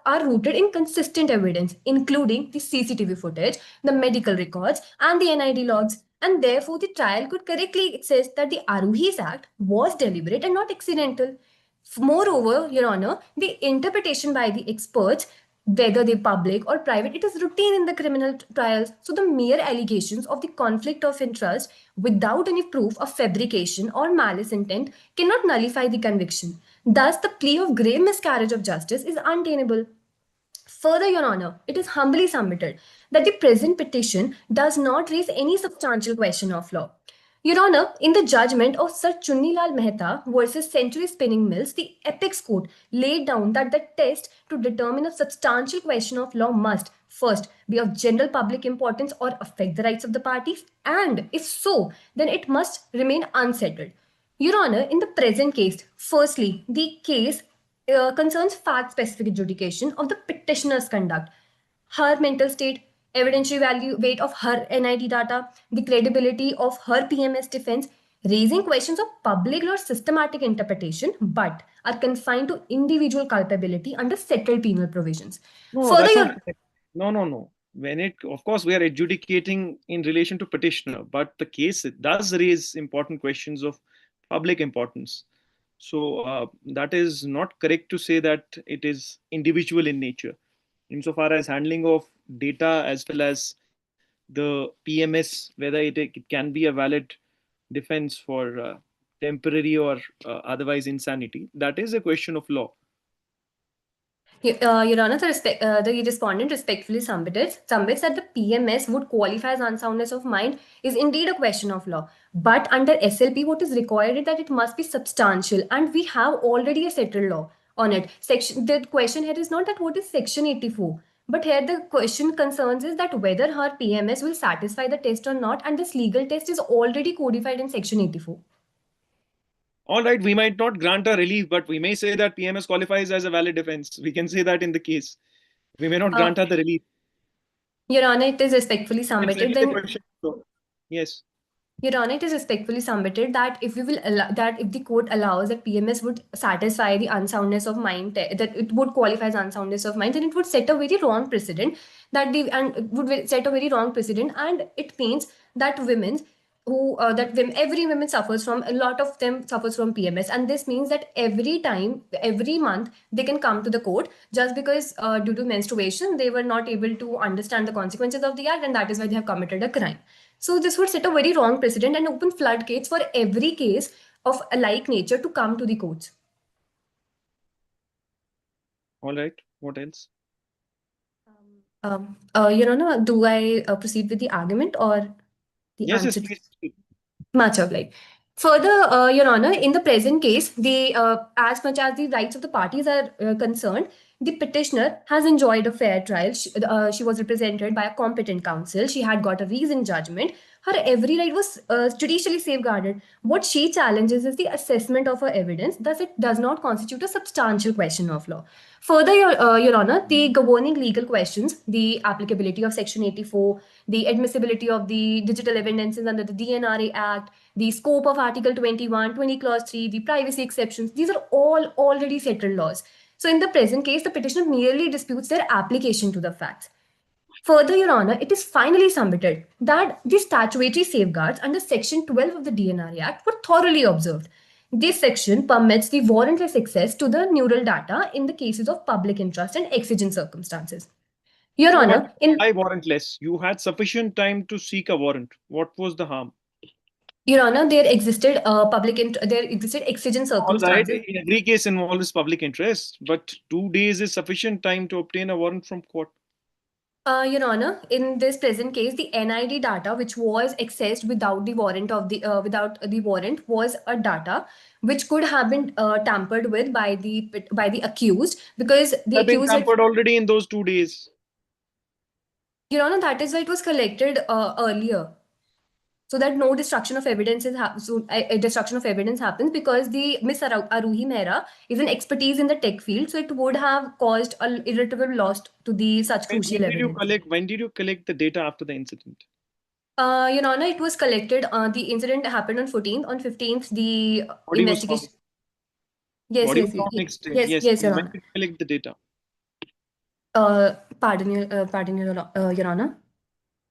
are rooted in consistent evidence, including the CCTV footage, the medical records, and the NID logs. And therefore, the trial could correctly says that the Aruhis Act was deliberate and not accidental. Moreover, Your Honor, the interpretation by the experts, whether they public or private, it is routine in the criminal trials. So the mere allegations of the conflict of interest without any proof of fabrication or malice intent cannot nullify the conviction. Thus, the plea of grave miscarriage of justice is untenable. Further, Your Honor, it is humbly submitted that the present petition does not raise any substantial question of law. Your Honor, in the judgment of Sir Chunnilal Mehta versus Century Spinning Mills, the Apex Court laid down that the test to determine a substantial question of law must first be of general public importance or affect the rights of the parties, and if so, then it must remain unsettled. Your Honor, in the present case, firstly, the case concerns fact-specific adjudication of the petitioner's conduct, her mental state, evidentiary value weight of her NID data, the credibility of her PMS defense, raising questions of public or systematic interpretation, but are confined to individual culpability under settled penal provisions. No, Further, that's Your not correct. No. When it, of course, we are adjudicating in relation to petitioner, but the case it does raise important questions of public importance. So that is not correct to say that it is individual in nature. Insofar as handling of data as well as the PMS, whether it can be a valid defense for temporary or otherwise insanity, that is a question of law. Your Honor, the respondent respectfully submits that the PMS would qualify as unsoundness of mind is indeed a question of law. But under SLP, what is required is that it must be substantial, and we have already a settled law on it. The question here is not that what is Section 84, but here the question concerns is that whether her PMS will satisfy the test or not, and this legal test is already codified in Section 84. All right, we might not grant a relief, but we may say that PMS qualifies as a valid defense. We can say that in the case. We may not grant her the relief. Your Honor, it is respectfully submitted. Yes. Your Honor, it is respectfully submitted that if we will allow that if the court allows that PMS would satisfy the unsoundness of mind, that it would qualify as unsoundness of mind, then it would set a very wrong precedent set a very wrong precedent, and it means that every woman suffers from, a lot of them suffers from PMS, and this means that every month they can come to the court just because due to menstruation they were not able to understand the consequences of the act, and that is why they have committed a crime. So this would set a very wrong precedent and open floodgates for every case of a like nature to come to the courts. All right. What else? Your Honor, do I proceed with the argument or the Yes, answer? please. Much obliged. Further, Your Honor, in the present case, as much as the rights of the parties are concerned, the petitioner has enjoyed a fair trial. She was represented by a competent counsel. She had got a reasoned judgment. Her every right was judicially safeguarded. What she challenges is the assessment of her evidence. Thus, it does not constitute a substantial question of law. Further, Your Honor, the governing legal questions, the applicability of Section 84, the admissibility of the digital evidences under the DNRA Act, the scope of Article 21, 20 Clause 3, the privacy exceptions, these are all already settled laws. So in the present case, the petitioner merely disputes their application to the facts. Further, Your Honor, it is finally submitted that the statutory safeguards under Section 12 of the DNRA Act were thoroughly observed. This section permits the warrantless access to the neural data in the cases of public interest and exigent circumstances. Your Honor, why warrantless? You had sufficient time to seek a warrant. What was the harm? Your Honor, there existed exigent circumstances. All right, in every case involves public interest, but 2 days is sufficient time to obtain a warrant from court. Your Honor, in this present case, the NID data which was accessed without the warrant was a data which could have been tampered with by the accused, because the accused had tampered already in those 2 days. Your Honor, that is why it was collected earlier, so that no destruction of evidence is destruction of evidence happens, because the Miss Aruhi Mehra is an expertise in the tech field, so it would have caused an irreparable loss to the such crucial evidence. When did you collect the data after the incident? Your Honor, it was collected. The incident happened on 14th. On 15th, the Body was investigation. found. Yes, Body yes, was found yes, next day. yes, Yes. yes, Your When Honor. did you collect the data? Pardon, Your Honor.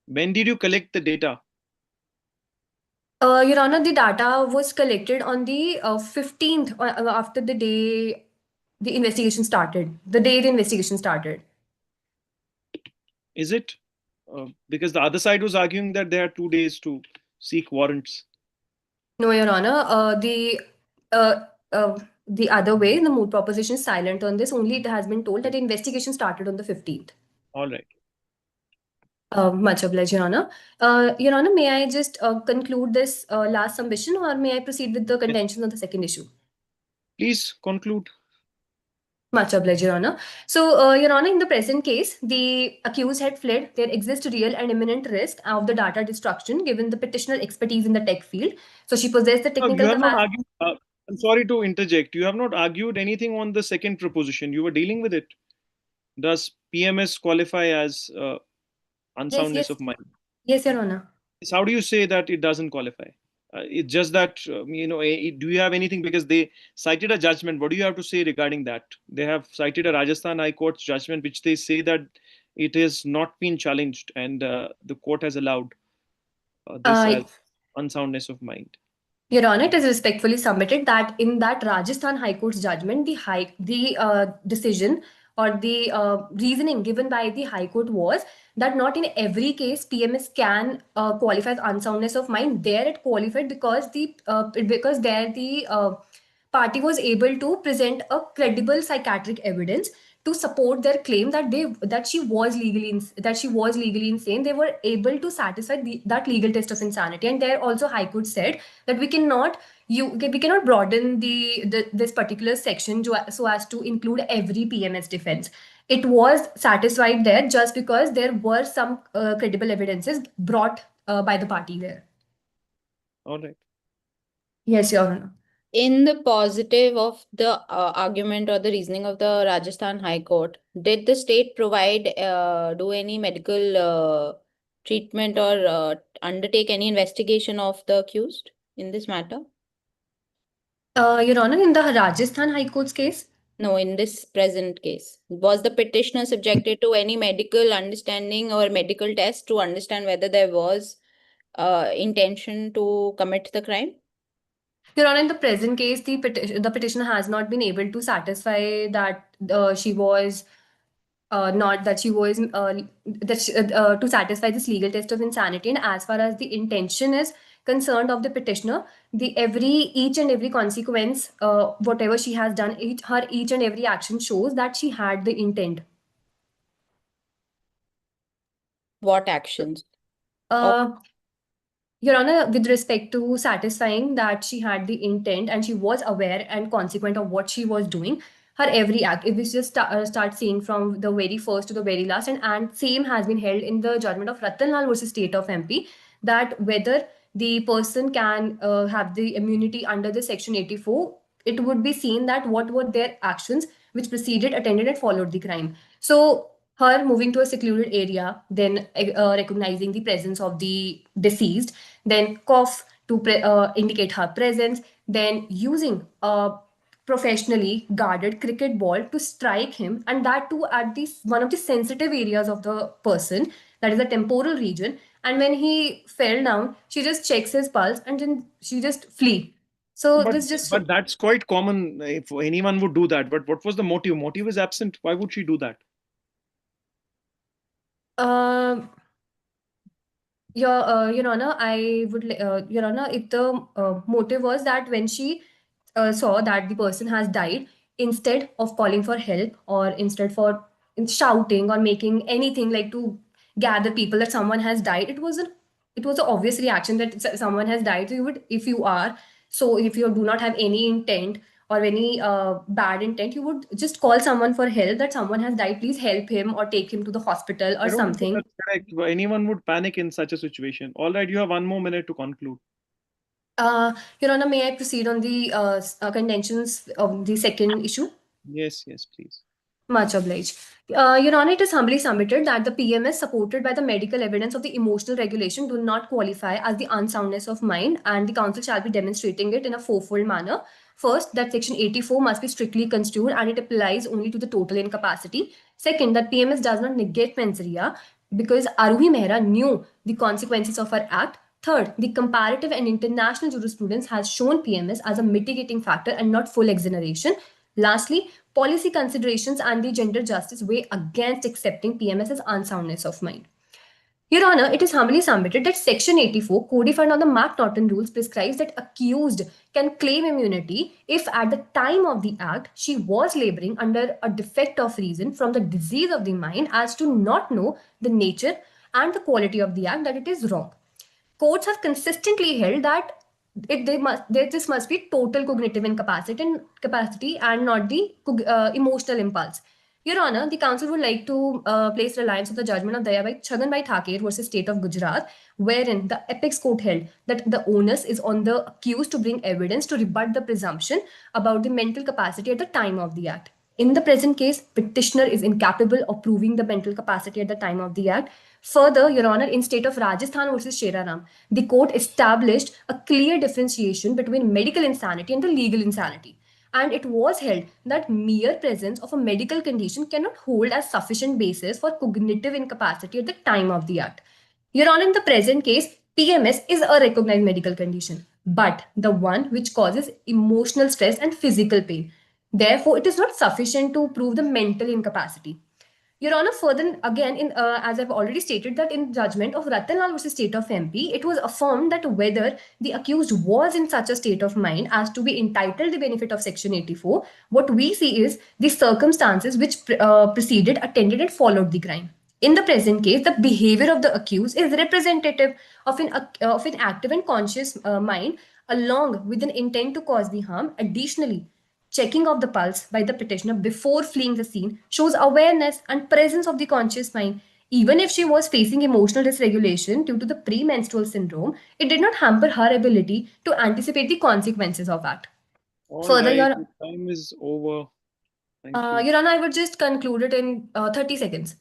When did you collect the data? Your Honor, the data was collected on the 15th, after the day the investigation started. The day the investigation started. Is it? Because the other side was arguing that there are 2 days to seek warrants. No, Your Honor. Uh, the other way, the moot proposition is silent on this. Only it has been told that the investigation started on the 15th. All right. Much obliged, Your Honor. Your Honor, may I just conclude this last submission, or may I proceed with the contentions on the second issue? Please conclude. Much obliged, Your Honor. So, Your Honor, in the present case, the accused had fled. There exists real and imminent risk of the data destruction given the petitioner expertise in the tech field. So, she possessed the No, technical you have not capacity. argued. I'm sorry to interject. You have not argued anything on the second proposition. You were dealing with it. Does PMS qualify as unsoundness of mind? Yes, Your Honor. How do you say that it doesn't qualify? It's just that, do you have anything? Because they cited a judgment. What do you have to say regarding that? They have cited a Rajasthan High Court's judgment, which they say that it has not been challenged and the court has allowed this as unsoundness of mind. Your Honor, it is respectfully submitted that in that Rajasthan High Court's judgment, the decision or the reasoning given by the High Court was that not in every case PMS can qualify as unsoundness of mind. There it qualified because the party was able to present a credible psychiatric evidence to support their claim that she was legally insane. They were able to satisfy that legal test of insanity, and there also High Court said that we cannot broaden this particular section so as to include every PMS defense. It was satisfied there just because there were some credible evidences brought by the party there. All right. Yes, Your Honor. In the positive of the argument or the reasoning of the Rajasthan High Court, did the state provide do any medical treatment or undertake any investigation of the accused in this matter? Your Honor, in the Rajasthan High Court's case? No, in this present case, was the petitioner subjected to any medical understanding or medical test to understand whether there was intention to commit the crime? Your Honor, in the present case, the petitioner has not been able to satisfy that she was not that she was to satisfy this legal test of insanity. And as far as the intention is concerned of the petitioner, each and every consequence, whatever she has done, each and every action shows that she had the intent. What actions? Your Honor, with respect to satisfying that she had the intent and she was aware and consequent of what she was doing, her every act, if we just start seeing from the very first to the very last, and same has been held in the judgment of Ratanlal versus State of MP, that whether the person can have the immunity under the Section 84, it would be seen that what were their actions which preceded, attended, and followed the crime. So her moving to a secluded area, then recognizing the presence of the deceased, then cough to indicate her presence, then using a professionally guarded cricket ball to strike him, and that too at one of the sensitive areas of the person, that is the temporal region. And when he fell down, she just checks his pulse and then she just flee. So this just. But that's quite common if anyone would do that. But what was the motive? Motive is absent. Why would she do that? Your Honor, I would, Your Honor, if the motive was that when she saw that the person has died, instead of calling for help or instead for shouting or making anything like to gather people that someone has died, it was an obvious reaction that someone has died. So you would, if you do not have any intent or any bad intent, you would just call someone for help, that someone has died, please help him or take him to the hospital or I don't think something. that's correct. Anyone would panic in such a situation. All right, you have 1 more minute to conclude. Your Honor, may I proceed on the contentions of the second issue? Yes, yes, please. Much obliged. Your Honor, it is humbly submitted that the PMS supported by the medical evidence of the emotional regulation do not qualify as the unsoundness of mind, and the council shall be demonstrating it in a fourfold manner. First, that section 84 must be strictly construed and it applies only to the total incapacity. Second, that PMS does not negate mens rea because Aruhi Mehra knew the consequences of her act. Third, the comparative and international jurisprudence has shown PMS as a mitigating factor and not full exoneration. Lastly, policy considerations and the gender justice weigh against accepting PMS as unsoundness of mind. Your Honor, it is humbly submitted that Section 84, codified on the McNaughton rules, prescribes that accused can claim immunity if at the time of the act she was laboring under a defect of reason from the disease of the mind as to not know the nature and the quality of the act, that it is wrong. Courts have consistently held that this must be total cognitive incapacity and not the emotional impulse. Your Honor, the council would like to place reliance on the judgment of Dayabai Chhaganbhai Thakur versus State of Gujarat, wherein the apex court held that the onus is on the accused to bring evidence to rebut the presumption about the mental capacity at the time of the act. In the present case, petitioner is incapable of proving the mental capacity at the time of the act. Further, Your Honor, in state of Rajasthan versus Sheraram, the court established a clear differentiation between medical insanity and the legal insanity. And it was held that mere presence of a medical condition cannot hold as sufficient basis for cognitive incapacity at the time of the act. Your Honor, in the present case, PMS is a recognized medical condition, but the one which causes emotional stress and physical pain. Therefore, it is not sufficient to prove the mental incapacity. Your Honor, further again, as I've already stated, that in judgment of Ratanlal versus State of MP, it was affirmed that whether the accused was in such a state of mind as to be entitled the benefit of Section 84, what we see is the circumstances which preceded, attended, and followed the crime. In the present case, the behavior of the accused is representative of an active and conscious mind, along with an intent to cause the harm. Additionally, checking of the pulse by the petitioner before fleeing the scene shows awareness and presence of the conscious mind. Even if she was facing emotional dysregulation due to the premenstrual syndrome, it did not hamper her ability to anticipate the consequences of that. All Further, right, Your, the time is over. Thank you. Your Honor, I would just conclude it in 30 seconds.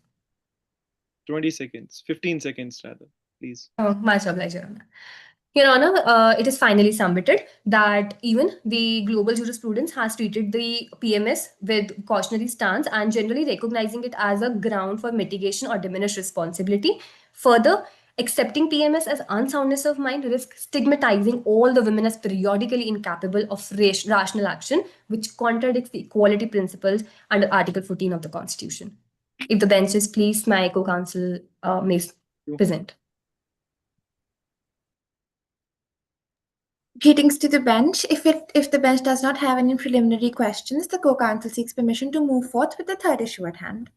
20 seconds, 15 seconds rather, please. Much obliged, Your Honor. Your Honor, it is finally submitted that even the global jurisprudence has treated the PMS with cautionary stance and generally recognizing it as a ground for mitigation or diminished responsibility. Further, accepting PMS as unsoundness of mind risks stigmatizing all the women as periodically incapable of rational action, which contradicts the equality principles under Article 14 of the Constitution. If the bench is pleased, my co-counsel may present. Greetings to the bench. If the bench does not have any preliminary questions, the co-counsel seeks permission to move forth with the third issue at hand.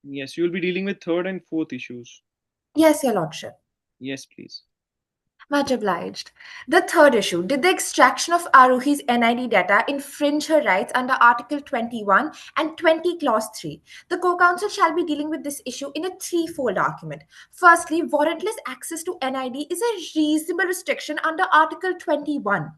Yes, you will be dealing with third and fourth issues. Yes, Your Lordship. Yes, please. Much obliged. The third issue, did the extraction of Aruhi's NID data infringe her rights under Article 21 and 20 Clause 3? The co-counsel shall be dealing with this issue in a threefold argument. Firstly, warrantless access to NID is a reasonable restriction under Article 21.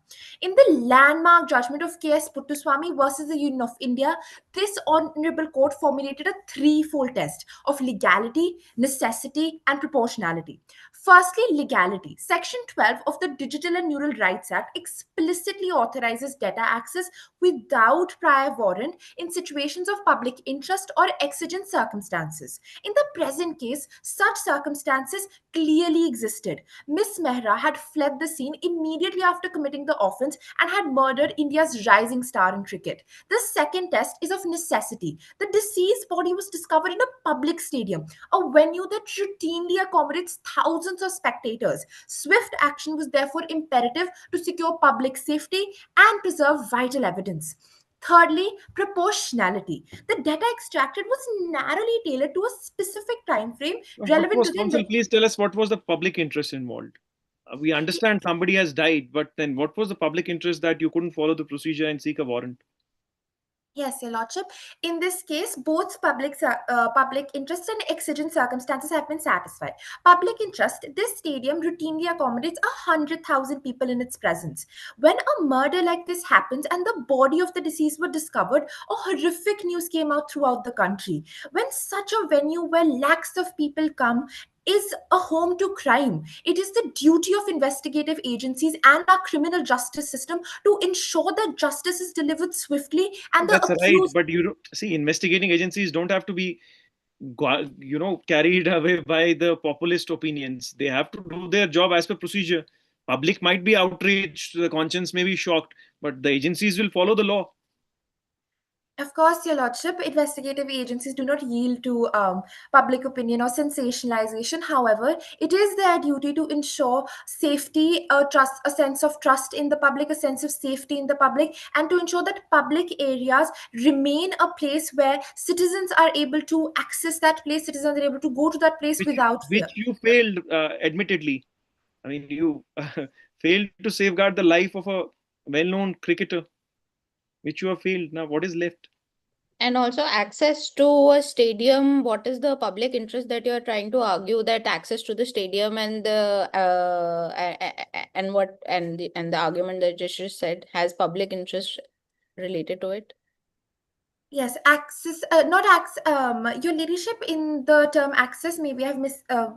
In the landmark judgment of K.S. Puttaswamy versus the Union of India, this honorable court formulated a threefold test of legality, necessity, and proportionality. Firstly, legality. Section 12 of the Digital and Neural Rights Act explicitly authorizes data access without prior warrant in situations of public interest or exigent circumstances. In the present case, such circumstances clearly existed. Miss Mehra had fled the scene immediately after committing the offense and had murdered India's rising star in cricket. The second test is of necessity. The deceased body was discovered in a public stadium, a venue that routinely accommodates thousands of spectators. Swift action was therefore imperative to secure public safety and preserve vital evidence. Thirdly, proportionality. The data extracted was narrowly tailored to a specific time frame relevant to the Counsel, please tell us what was the public interest involved. We understand somebody has died, but then what was the public interest that you couldn't follow the procedure and seek a warrant? Yes, Your Lordship. In this case, both public interest and exigent circumstances have been satisfied. Public interest, this stadium routinely accommodates 100,000 people in its presence. When a murder like this happens and the body of the deceased were discovered, a horrific news came out throughout the country. When such a venue where lakhs of people come is a home to crime, it is the duty of investigative agencies and our criminal justice system to ensure that justice is delivered swiftly and the That's right, accused. but you see, investigating agencies don't have to be, carried away by the populist opinions. They have to do their job as per procedure. Public might be outraged, the conscience may be shocked, but the agencies will follow the law. Of course, Your Lordship, investigative agencies do not yield to public opinion or sensationalization. However, it is their duty to ensure safety, a sense of trust in the public, a sense of safety in the public, and to ensure that public areas remain a place where citizens are able to access that place, citizens are able to go to that place which without fear. which you failed, admittedly. I mean, you failed to safeguard the life of a well-known cricketer, which you have failed. Now, what is left? And also access to a stadium. What is the public interest that you are trying to argue, that access to the stadium and the and the argument that just said has public interest related to it? Yes, access, not access. Your leadership in the term access maybe have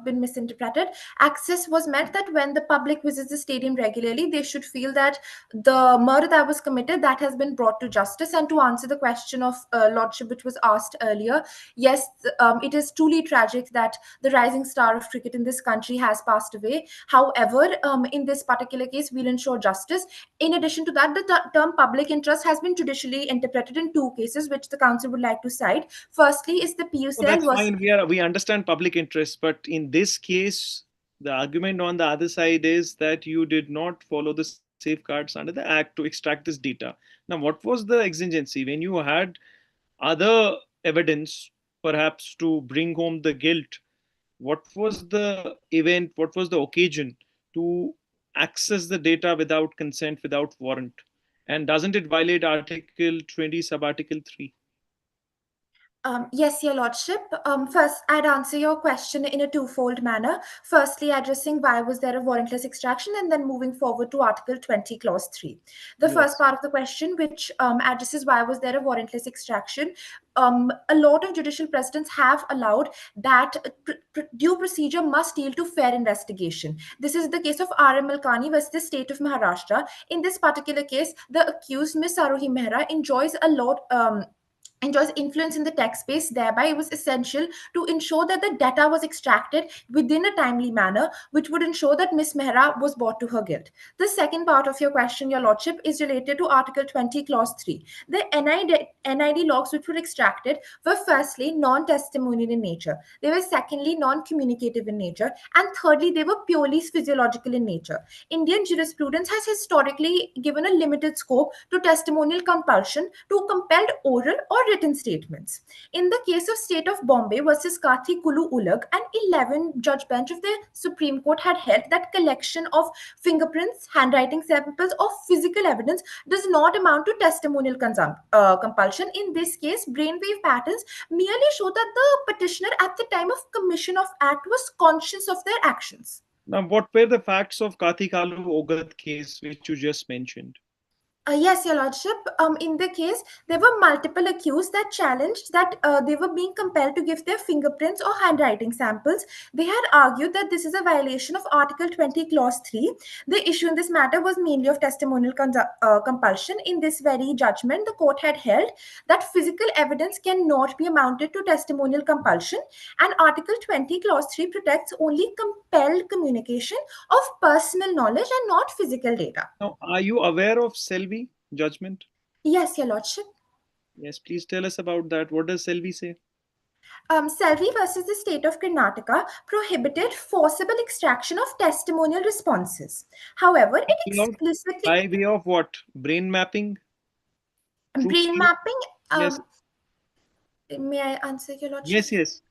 been misinterpreted. Access was meant that when the public visits the stadium regularly, they should feel that the murder that was committed that has been brought to justice. And to answer the question of lordship, which was asked earlier, yes, it is truly tragic that the rising star of cricket in this country has passed away. However, in this particular case, we'll ensure justice. In addition to that, the term public interest has been judicially interpreted in two cases, which the council would like to cite. Firstly, is the So PUCL that's was. fine. We understand public interest, but in this case, the argument on the other side is that you did not follow the safeguards under the Act to extract this data. Now, what was the exigency when you had other evidence, perhaps to bring home the guilt? What was the event? What was the occasion to access the data without consent, without warrant? And doesn't it violate Article 20, Sub-Article 3? Yes, Your Lordship. First, I'd answer your question in a twofold manner. Firstly, addressing why was there a warrantless extraction, and then moving forward to Article 20, Clause 3. The first Yes. part of the question, which addresses why was there a warrantless extraction, a lot of judicial precedents have allowed that due procedure must yield to fair investigation. This is the case of R.M. Malkani versus the state of Maharashtra. In this particular case, the accused, Ms. Arohi Mehra, enjoys influence in the tech space. Thereby, it was essential to ensure that the data was extracted within a timely manner, which would ensure that Ms. Mehra was brought to her guilt. The second part of your question, Your Lordship, is related to Article 20, Clause 3. The NID logs which were extracted were firstly non-testimonial in nature. They were secondly non-communicative in nature. And thirdly, they were purely physiological in nature. Indian jurisprudence has historically given a limited scope to testimonial compulsion to compelled oral or written statements. In the case of State of Bombay versus Kathi Kulu Ulag, an 11-judge bench of the Supreme Court had held that collection of fingerprints, handwriting samples, or physical evidence does not amount to testimonial compulsion. In this case, brainwave patterns merely show that the petitioner at the time of commission of act was conscious of their actions. Now, what were the facts of Kathikalu Ogat case, which you just mentioned? Yes, Your Lordship. In the case, there were multiple accused that challenged that they were being compelled to give their fingerprints or handwriting samples. They had argued that this is a violation of Article 20, Clause 3. The issue in this matter was mainly of testimonial compulsion. In this very judgment, the court had held that physical evidence cannot be amounted to testimonial compulsion, and Article 20, Clause 3 protects only compelled communication of personal knowledge and not physical data. Now, are you aware of Selvi judgment? Yes, Your Lordship. Yes, please tell us about that. What does Selvi say? Selvi versus the state of Karnataka prohibited forcible extraction of testimonial responses. However, it explicitly. By way of what? Brain mapping? Brain mapping. Yes. May I answer, Your Lordship? Yes, yes.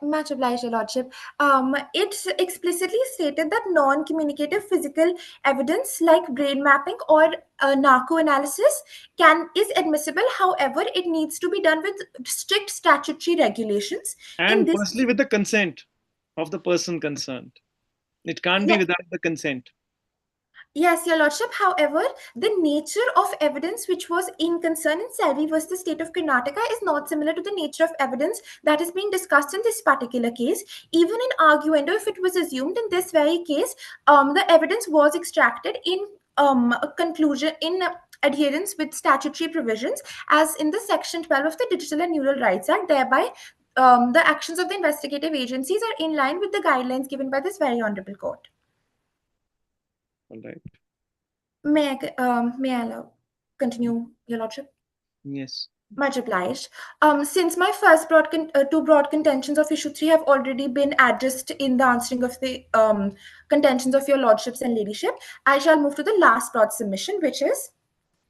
Much obliged, Your Lordship. It explicitly stated that non-communicative physical evidence like brain mapping or narco analysis is admissible. However, it needs to be done with strict statutory regulations. In And this, firstly, with the consent of the person concerned. It can't be yeah, without the consent. yes, Your Lordship. However, the nature of evidence which was in concern in Selvi versus the state of Karnataka is not similar to the nature of evidence that is being discussed in this particular case. Even in arguendo, if it was assumed in this very case, the evidence was extracted in a conclusion in adherence with statutory provisions, as in the Section 12 of the Digital and Neural Rights Act. Thereby, the actions of the investigative agencies are in line with the guidelines given by this very honorable court. All right. May I continue, Your Lordship? Yes. Much obliged. Since my first two broad contentions of issue 3 have already been addressed in the answering of the contentions of Your Lordships and Ladyship, I shall move to the last broad submission, which is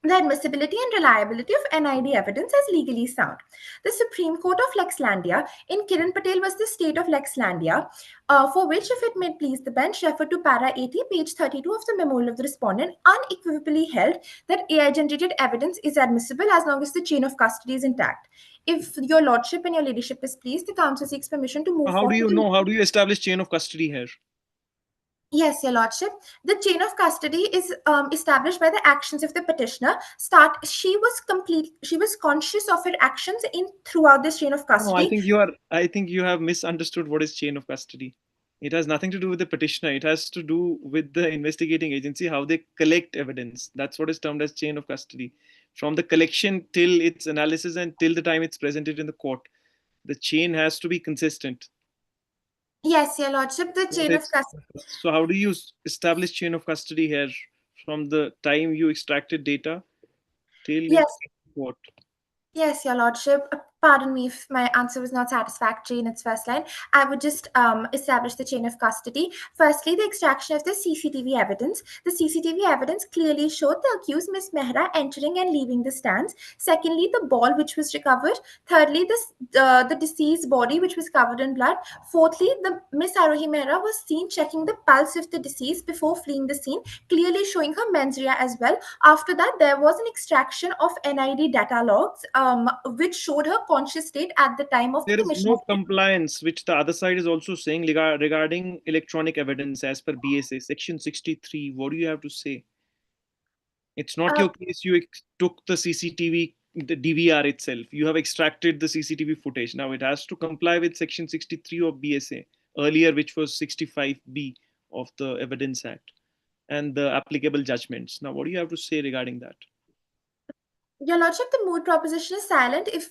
the admissibility and reliability of NID evidence as legally sound. The Supreme Court of Lexlandia in Kiran Patel was the state of Lexlandia, for which, if it may please the bench, refer to para 80, page 32 of the memorial of the respondent, unequivocally held that AI-generated evidence is admissible as long as the chain of custody is intact. If your lordship and your ladyship is pleased, the council seeks permission to move How do forward. you know? How do you establish chain of custody here? Yes, Your Lordship. The chain of custody is established by the actions of the petitioner. She was conscious of her actions in throughout this chain of No, I custody. think you are. I think you have misunderstood what is chain of custody. It has nothing to do with the petitioner. It has to do with the investigating agency, how they collect evidence. That's what is termed as chain of custody. From the collection till its analysis and till the time it's presented in the court, the chain has to be consistent. Yes, Your Lordship. The chain of custody. So how do you establish chain of custody here from the time you extracted data till Yes. court? Yes, Your Lordship. Pardon me if my answer was not satisfactory in its first line. I would just establish the chain of custody. Firstly, the extraction of the CCTV evidence. The CCTV evidence clearly showed the accused Miss Mehra entering and leaving the stands. Secondly, the ball which was recovered. Thirdly, the deceased body which was covered in blood. Fourthly, the Miss Arohi Mehra was seen checking the pulse of the deceased before fleeing the scene, clearly showing her mens rea as well. After that, there was an extraction of NID data logs, which showed her conscious state at the time of the There is commission no of. compliance, which the other side is also saying regarding electronic evidence as per BSA, Section 63. What do you have to say? It's not your case. You took the CCTV, the DVR itself. You have extracted the CCTV footage. Now it has to comply with Section 63 of BSA, earlier, which was 65B of the Evidence Act, and the applicable judgments. Now, what do you have to say regarding that? Your Lordship, the Moot proposition is silent if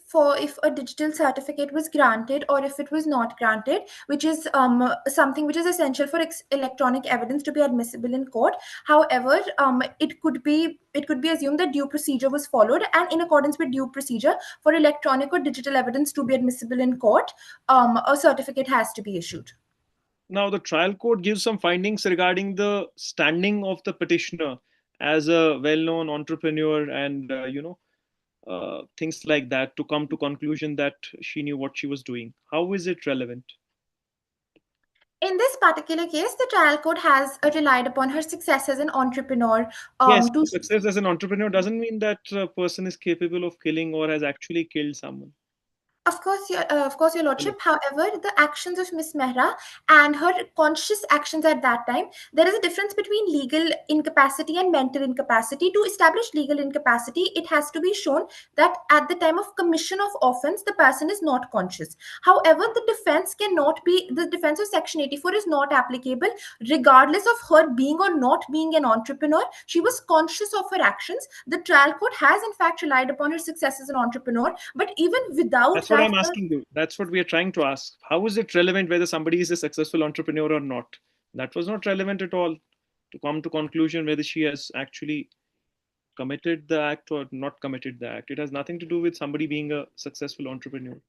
a digital certificate was granted or if it was not granted, which is something which is essential for electronic evidence to be admissible in court. However, it could be assumed that due procedure was followed, and in accordance with due procedure, for electronic or digital evidence to be admissible in court, a certificate has to be issued. Now, the trial court gives some findings regarding the standing of the petitioner as a well-known entrepreneur and things like that, to come to conclusion that she knew what she was doing. How is it relevant? In this particular case, the trial court has relied upon her success as an entrepreneur. Yes, To success as an entrepreneur doesn't mean that a person is capable of killing or has actually killed someone. Of course, Your Lordship. However, the actions of Miss Mehra and her conscious actions at that time, there is a difference between legal incapacity and mental incapacity. To establish legal incapacity, it has to be shown that at the time of commission of offense, the person is not conscious. However, the defense of Section 84 is not applicable regardless of her being or not being an entrepreneur. She was conscious of her actions. The trial court has, in fact, relied upon her success as an entrepreneur, but even without That's that. what I'm asking you. That's what we are trying to ask. How is it relevant whether somebody is a successful entrepreneur or not? That was not relevant at all to come to conclusion whether she has actually committed the act or not committed the act. It has nothing to do with somebody being a successful entrepreneur.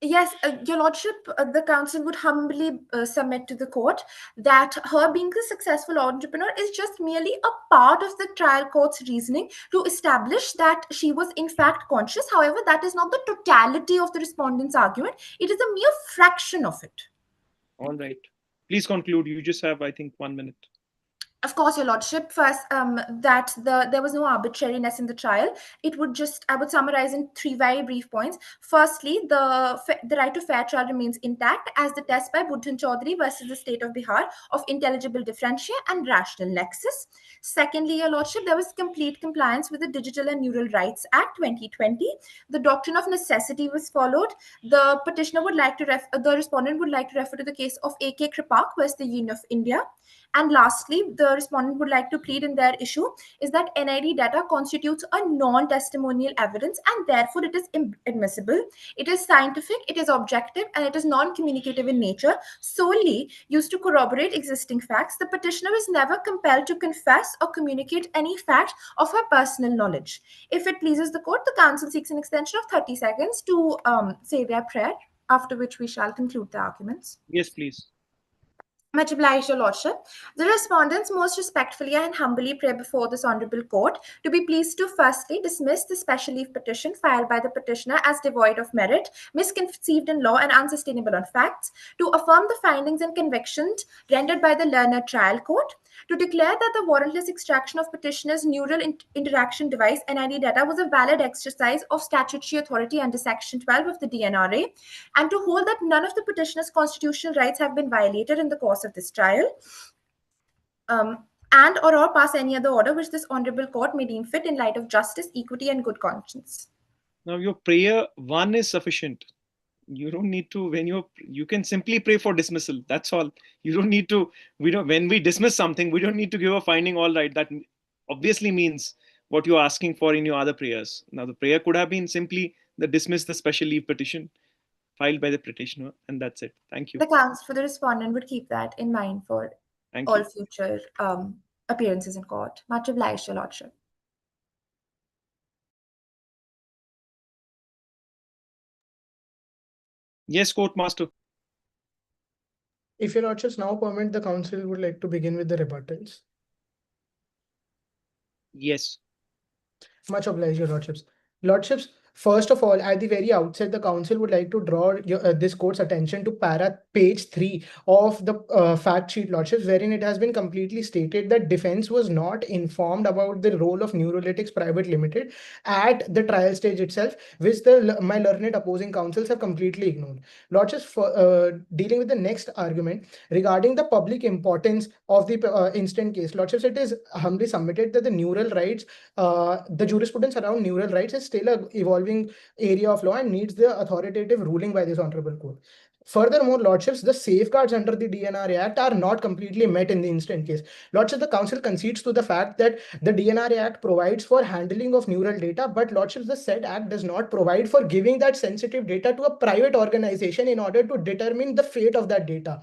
Yes, Your Lordship, the council would humbly submit to the court that her being a successful entrepreneur is just merely a part of the trial court's reasoning to establish that she was in fact conscious. However, that is not the totality of the respondent's argument, it is a mere fraction of it. All right. Please conclude. You just have, I think, 1 minute. Of course, Your Lordship. First, that there was no arbitrariness in the trial. It would just, I would summarize in three very brief points. Firstly, the right to fair trial remains intact as the test by Buddhan Chaudhary versus the state of Bihar of intelligible differentia and rational nexus. Secondly, Your Lordship, there was complete compliance with the Digital and Neural Rights Act 2020. The doctrine of necessity was followed. The petitioner would like to the respondent would like to refer to the case of A.K. Kripak versus the Union of India. And lastly, the respondent would like to plead in their issue is that NID data constitutes a non-testimonial evidence and therefore it is admissible. It is scientific, it is objective, and it is non-communicative in nature, solely used to corroborate existing facts. The petitioner is never compelled to confess or communicate any fact of her personal knowledge. If it pleases the court, the counsel seeks an extension of 30 seconds to say their prayer, after which we shall conclude the arguments. Yes, please. Much obliged, Your Lordship. The respondents most respectfully and humbly pray before this honourable court to be pleased to firstly dismiss the special leave petition filed by the petitioner as devoid of merit, misconceived in law and unsustainable on facts, to affirm the findings and convictions rendered by the learned trial court, to declare that the warrantless extraction of petitioner's neural interaction device NID data was a valid exercise of statutory authority under Section 12 of the DNRA, and to hold that none of the petitioner's constitutional rights have been violated in the course of this trial, and or pass any other order which this honourable court may deem fit in light of justice, equity, and good conscience. Now, your prayer one is sufficient. You don't need to, when you can simply pray for dismissal. That's all. You don't need to, when we dismiss something, we don't need to give a finding all right. That obviously means what you're asking for in your other prayers. Now, the prayer could have been simply dismiss the special leave petition filed by the petitioner, and that's it. Thank you. The counsel for the respondent would keep that in mind for all future appearances in court. Much obliged, Your Lordship. Yes, Court Master. If Your Lordships now permit, the council would like to begin with the rebuttals. Yes. Much obliged, Your Lordships. Lordships, first of all, at the very outset, the council would like to draw this court's attention to page 3 of the fact sheet, Lordships, wherein it has been completely stated that defense was not informed about the role of Neurolytics Private Limited at the trial stage itself, which my learned opposing counsels have completely ignored. Lordships, dealing with the next argument regarding the public importance of the instant case, Lordships, it is humbly submitted that the neural rights, the jurisprudence around neural rights is still an evolving area of law and needs the authoritative ruling by this honorable court. Furthermore, Lordships, the safeguards under the DNRA Act are not completely met in the instant case. Lordships, the council concedes to the fact that the DNRA Act provides for handling of neural data, but Lordships, the said Act does not provide for giving that sensitive data to a private organization in order to determine the fate of that data.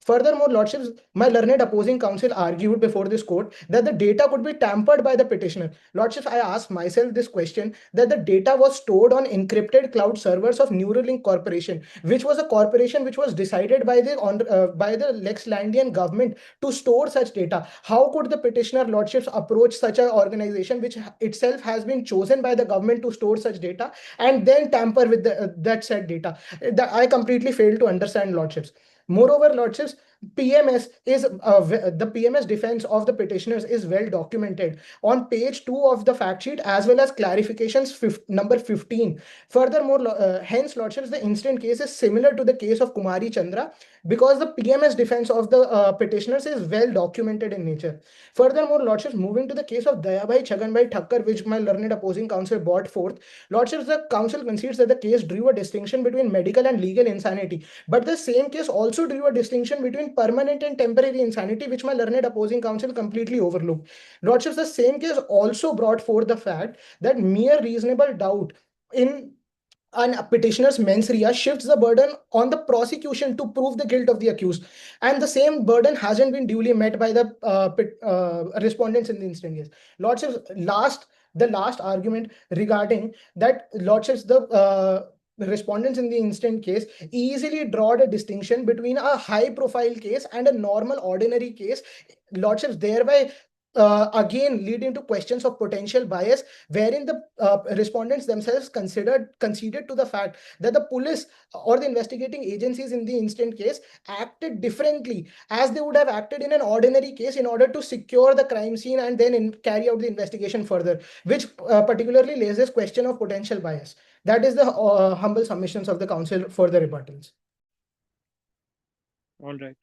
Furthermore, Lordships, my learned opposing counsel argued before this court that the data could be tampered by the petitioner. Lordships, I asked myself this question, that the data was stored on encrypted cloud servers of Neuralink Corporation, which was a corporation which was decided by the Lexlandian government to store such data. How could the petitioner, Lordships, approach such an organization which itself has been chosen by the government to store such data and then tamper with that said data? I completely fail to understand, Lordships. Moreover, Lordships, PMS is the PMS defense of the petitioners is well documented on page 2 of the fact sheet as well as clarifications number 15. Furthermore, hence, Lordships, the instant case is similar to the case of Kumari Chandra because the PMS defense of the petitioners is well documented in nature. Furthermore, Lordships, moving to the case of Dayabai Chaganbai Thakkar, which my learned opposing counsel brought forth, Lordships, the counsel concedes that the case drew a distinction between medical and legal insanity, but the same case also drew a distinction between permanent and temporary insanity, which my learned opposing counsel completely overlooked. Lordships, the same case also brought forth the fact that mere reasonable doubt in a petitioner's mens rea shifts the burden on the prosecution to prove the guilt of the accused, and the same burden hasn't been duly met by the respondents in the instant case. Lordships, the last argument regarding that, Lordships, respondents in the instant case easily draw the distinction between a high profile case and a normal ordinary case, lordships, thereby again leading to questions of potential bias, wherein the respondents themselves conceded to the fact that the police or the investigating agencies in the instant case acted differently as they would have acted in an ordinary case in order to secure the crime scene and then carry out the investigation further, which particularly raises question of potential bias. That is the humble submissions of the council for the rebuttals. All right.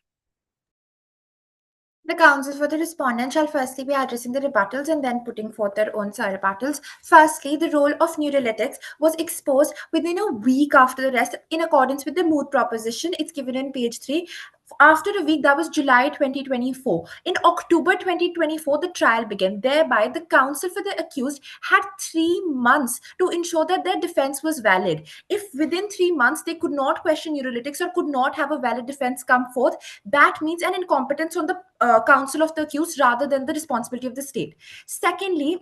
The counsel for the respondent shall firstly be addressing the rebuttals and then putting forth their own rebuttals. Firstly, the role of neurolytics was exposed within a week after the arrest in accordance with the Moot proposition. It's given in page 3. After a week, that was July 2024. In October 2024, the trial began. Thereby, the counsel for the accused had 3 months to ensure that their defense was valid. If within 3 months they could not question neurolytics or could not have a valid defense come forth, that means an incompetence on the counsel of the accused rather than the responsibility of the state. Secondly,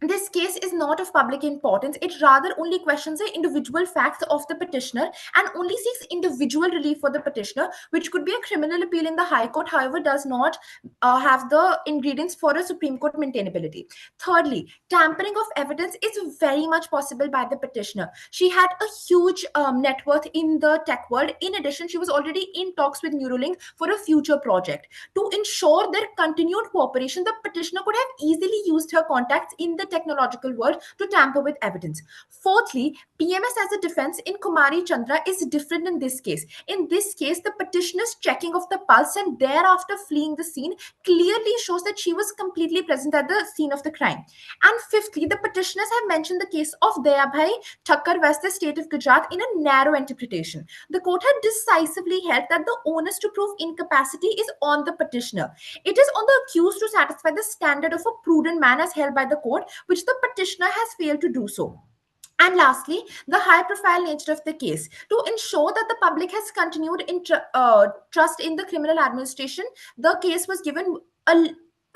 this case is not of public importance. It rather only questions the individual facts of the petitioner and only seeks individual relief for the petitioner, which could be a criminal appeal in the High Court, however, does not have the ingredients for a Supreme Court maintainability. Thirdly, tampering of evidence is very much possible by the petitioner. She had a huge net worth in the tech world. In addition, she was already in talks with Neuralink for a future project. To ensure their continued cooperation, the petitioner could have easily used her contacts in the technological world to tamper with evidence. Fourthly, PMS as a defense in Kumari Chandra is different in this case. In this case, the petitioner's checking of the pulse and thereafter fleeing the scene clearly shows that she was completely present at the scene of the crime. And fifthly, the petitioners have mentioned the case of Dayabhai Thakkar versus the state of Gujarat in a narrow interpretation. The court had decisively held that the onus to prove incapacity is on the petitioner. It is on the accused to satisfy the standard of a prudent man as held by the court, which the petitioner has failed to do so. And lastly, the high profile nature of the case. To ensure that the public has continued trust in the criminal administration, the case was given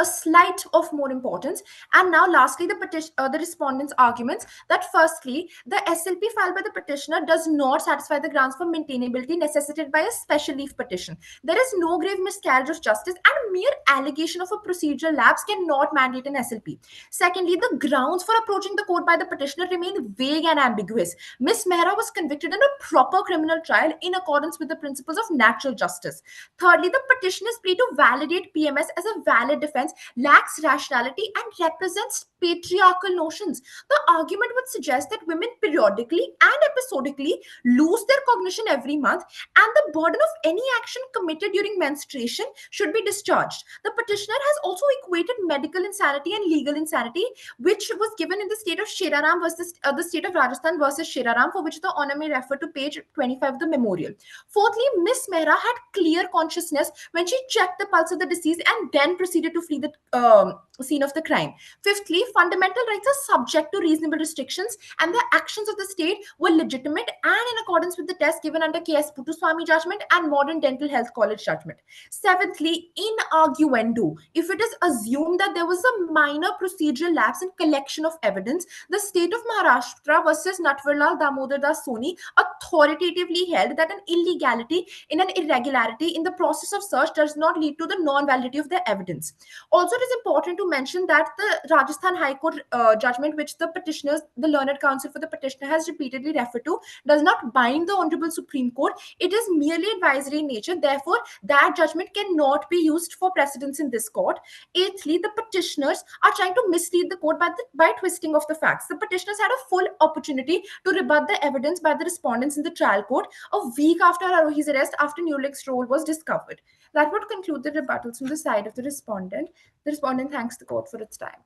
a slight of more importance. And now lastly, the respondent's arguments that firstly, the SLP filed by the petitioner does not satisfy the grounds for maintainability necessitated by a special leave petition. There is no grave miscarriage of justice and mere allegation of a procedural lapse cannot mandate an SLP. Secondly, the grounds for approaching the court by the petitioner remain vague and ambiguous. Ms. Mehra was convicted in a proper criminal trial in accordance with the principles of natural justice. Thirdly, the petitioner's plea to validate PMS as a valid defense lacks rationality and represents patriarchal notions. The argument would suggest that women periodically and episodically lose their cognition every month and the burden of any action committed during menstruation should be discharged. The petitioner has also equated medical insanity and legal insanity, which was given in the state of Sheraram versus the state of Rajasthan versus Sheraram, for which the honor may refer to page 25 of the memorial. Fourthly, Miss Mehra had clear consciousness when she checked the pulse of the deceased and then proceeded to flee the scene of the crime. Fifthly, fundamental rights are subject to reasonable restrictions and the actions of the state were legitimate and in accordance with the test given under K.S. Puttaswamy judgment and Modern Dental Health College judgment. Seventhly, in arguendo, if it is assumed that there was a minor procedural lapse in collection of evidence, the state of Maharashtra versus Natwarlal Damodar Das Soni authoritatively held that an illegality in an irregularity in the process of search does not lead to the non-validity of the evidence. Also, it is important to mention that the Rajasthan High Court judgment, which the petitioners, the learned counsel for the petitioner has repeatedly referred to, does not bind the Honorable Supreme Court. It is merely advisory in nature. Therefore, that judgment cannot be used for precedence in this court. Eighthly, the petitioners are trying to mislead the court by twisting of the facts. The petitioners had a full opportunity to rebut the evidence by the respondents in the trial court a week after Arohi's arrest, after Newlick's role was discovered. That would conclude the rebuttals from the side of the respondent. The respondent thanks the court for its time.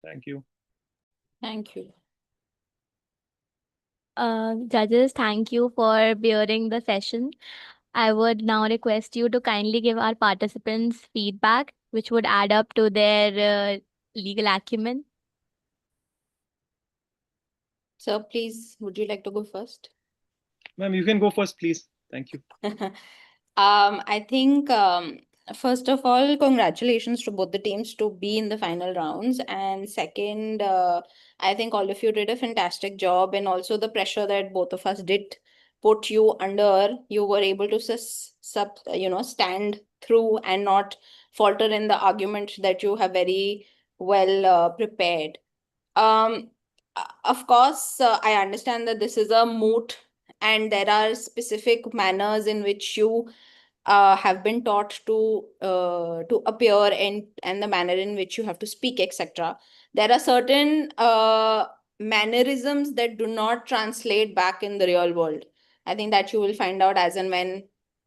Thank you. Thank you. Judges, thank you for bearing the session. I would now request you to kindly give our participants feedback, which would add up to their legal acumen. Sir, please, would you like to go first? Ma'am, you can go first, please. Thank you. I think First of all, congratulations to both the teams to be in the final rounds. And second, I think all of you did a fantastic job, and also the pressure that both of us did put you under, you were able to stand through and not falter in the argument that you have very well prepared. Um, of course, I understand that this is a moot, and there are specific manners in which you have been taught to appear and the manner in which you have to speak, etc. There are certain mannerisms that do not translate back in the real world. I think that you will find out as and when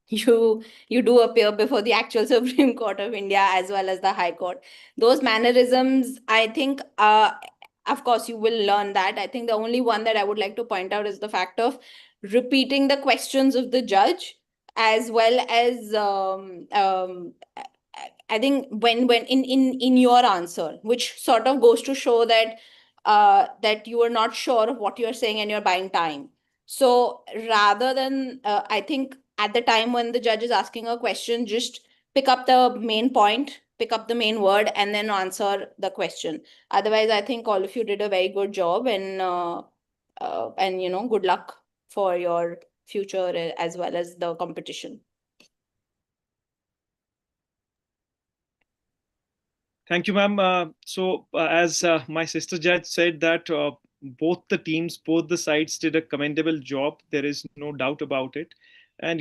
you do appear before the actual Supreme Court of India as well as the High Court. Those mannerisms, I think, of course, you will learn that. I think the only one that I would like to point out is the fact of repeating the questions of the judge, as well as I think when in your answer, which sort of goes to show that that you are not sure of what you're saying and you're buying time. So rather than I think at the time when the judge is asking a question, just pick up the main point, pick up the main word, and then answer the question. Otherwise, I think all of you did a very good job, and good luck for your future as well as the competition. Thank you, ma'am. As my sister judge said that both the teams, both the sides did a commendable job. There is no doubt about it. And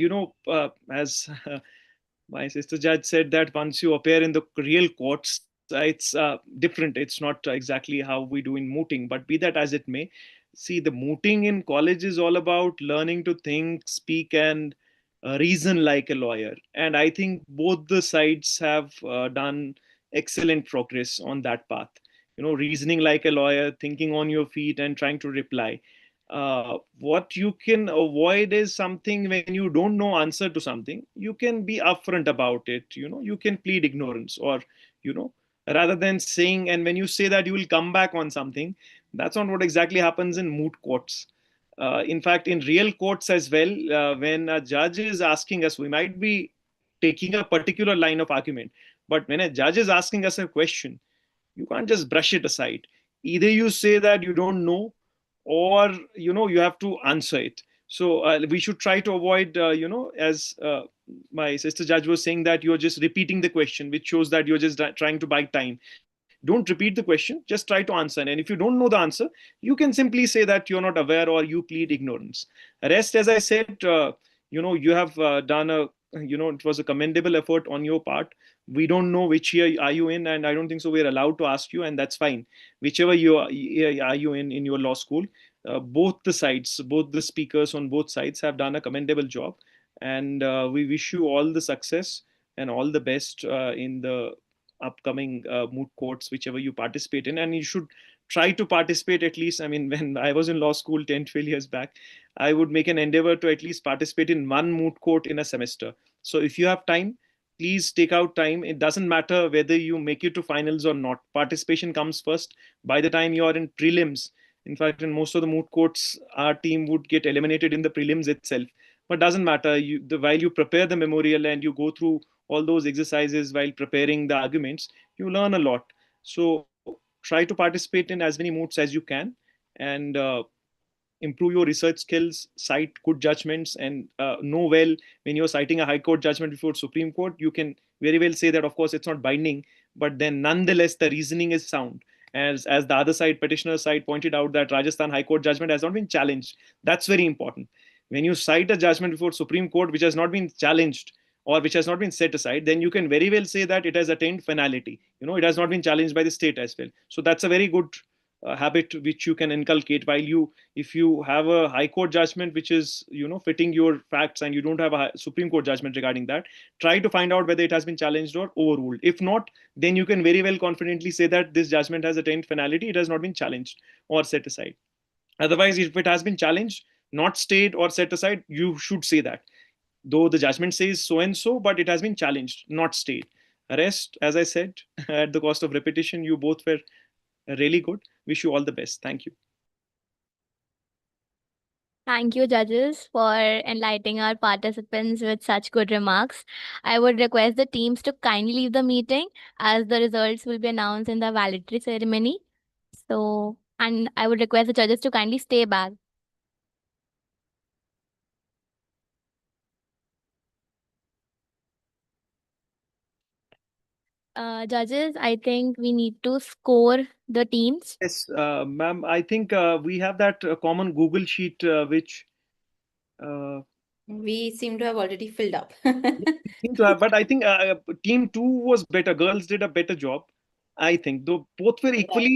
as my sister judge said that once you appear in the real courts, it's different. It's not exactly how we do in mooting, but be that as it may, see, the mooting in college is all about learning to think, speak, and reason like a lawyer. And I think both the sides have done excellent progress on that path. Reasoning like a lawyer, thinking on your feet, and trying to reply. What you can avoid is something when you don't know answer to something, you can be upfront about it. You can plead ignorance, or you know rather than saying, and when you say that you will come back on something, that's not what exactly happens in moot courts. In fact, in real courts as well, when a judge is asking us, we might be taking a particular line of argument, but when a judge is asking us a question, you can't just brush it aside. Either you say that you don't know, or you have to answer it. So we should try to avoid, as my sister judge was saying, that you're just repeating the question, which shows that you're just trying to buy time. Don't repeat the question, just try to answer. And if you don't know the answer, you can simply say that you're not aware, or you plead ignorance. Rest, as I said, you have done it was a commendable effort on your part. We don't know which year are you in, and I don't think so we're allowed to ask you, and that's fine. Whichever are you in your law school, both the sides, both the speakers on both sides have done a commendable job. And we wish you all the success and all the best in the upcoming moot courts, whichever you participate in. And you should try to participate at least. I mean, when I was in law school 10, 12 years back, I would make an endeavor to at least participate in one moot court in a semester. So if you have time, please take out time. It doesn't matter whether you make it to finals or not. Participation comes first. By the time you are in prelims, in fact, in most of the moot courts, our team would get eliminated in the prelims itself. But doesn't matter. While you prepare the memorial and you go through all those exercises while preparing the arguments, you learn a lot. So try to participate in as many moots as you can, and improve your research skills, cite good judgments, and know well, when you're citing a high court judgment before Supreme Court, you can very well say that of course it's not binding, but then nonetheless the reasoning is sound. As the other side, petitioner side, pointed out that Rajasthan High Court judgment has not been challenged. That's very important. When you cite a judgment before Supreme Court which has not been challenged, or which has not been set aside, then you can very well say that it has attained finality. It has not been challenged by the state as well. So that's a very good habit which you can inculcate. While if you have a high court judgment which is fitting your facts, and you don't have a Supreme Court judgment regarding that, try to find out whether it has been challenged or overruled. If not, then you can very well confidently say that this judgment has attained finality, it has not been challenged or set aside. Otherwise, if it has been challenged, not stayed or set aside, you should say that though the judgment says so and so, but it has been challenged, not stayed. Rest, as I said, at the cost of repetition, you both were really good. Wish you all the best. Thank you. Thank you, judges, for enlightening our participants with such good remarks. I would request the teams to kindly leave the meeting as the results will be announced in the valedictory ceremony. So, and I would request the judges to kindly stay back. Judges, I think we need to score the teams. Yes, ma'am. I think we have that common Google sheet which We seem to have already filled up. seem to have, but I think team two was better. Girls did a better job. I think though both were equally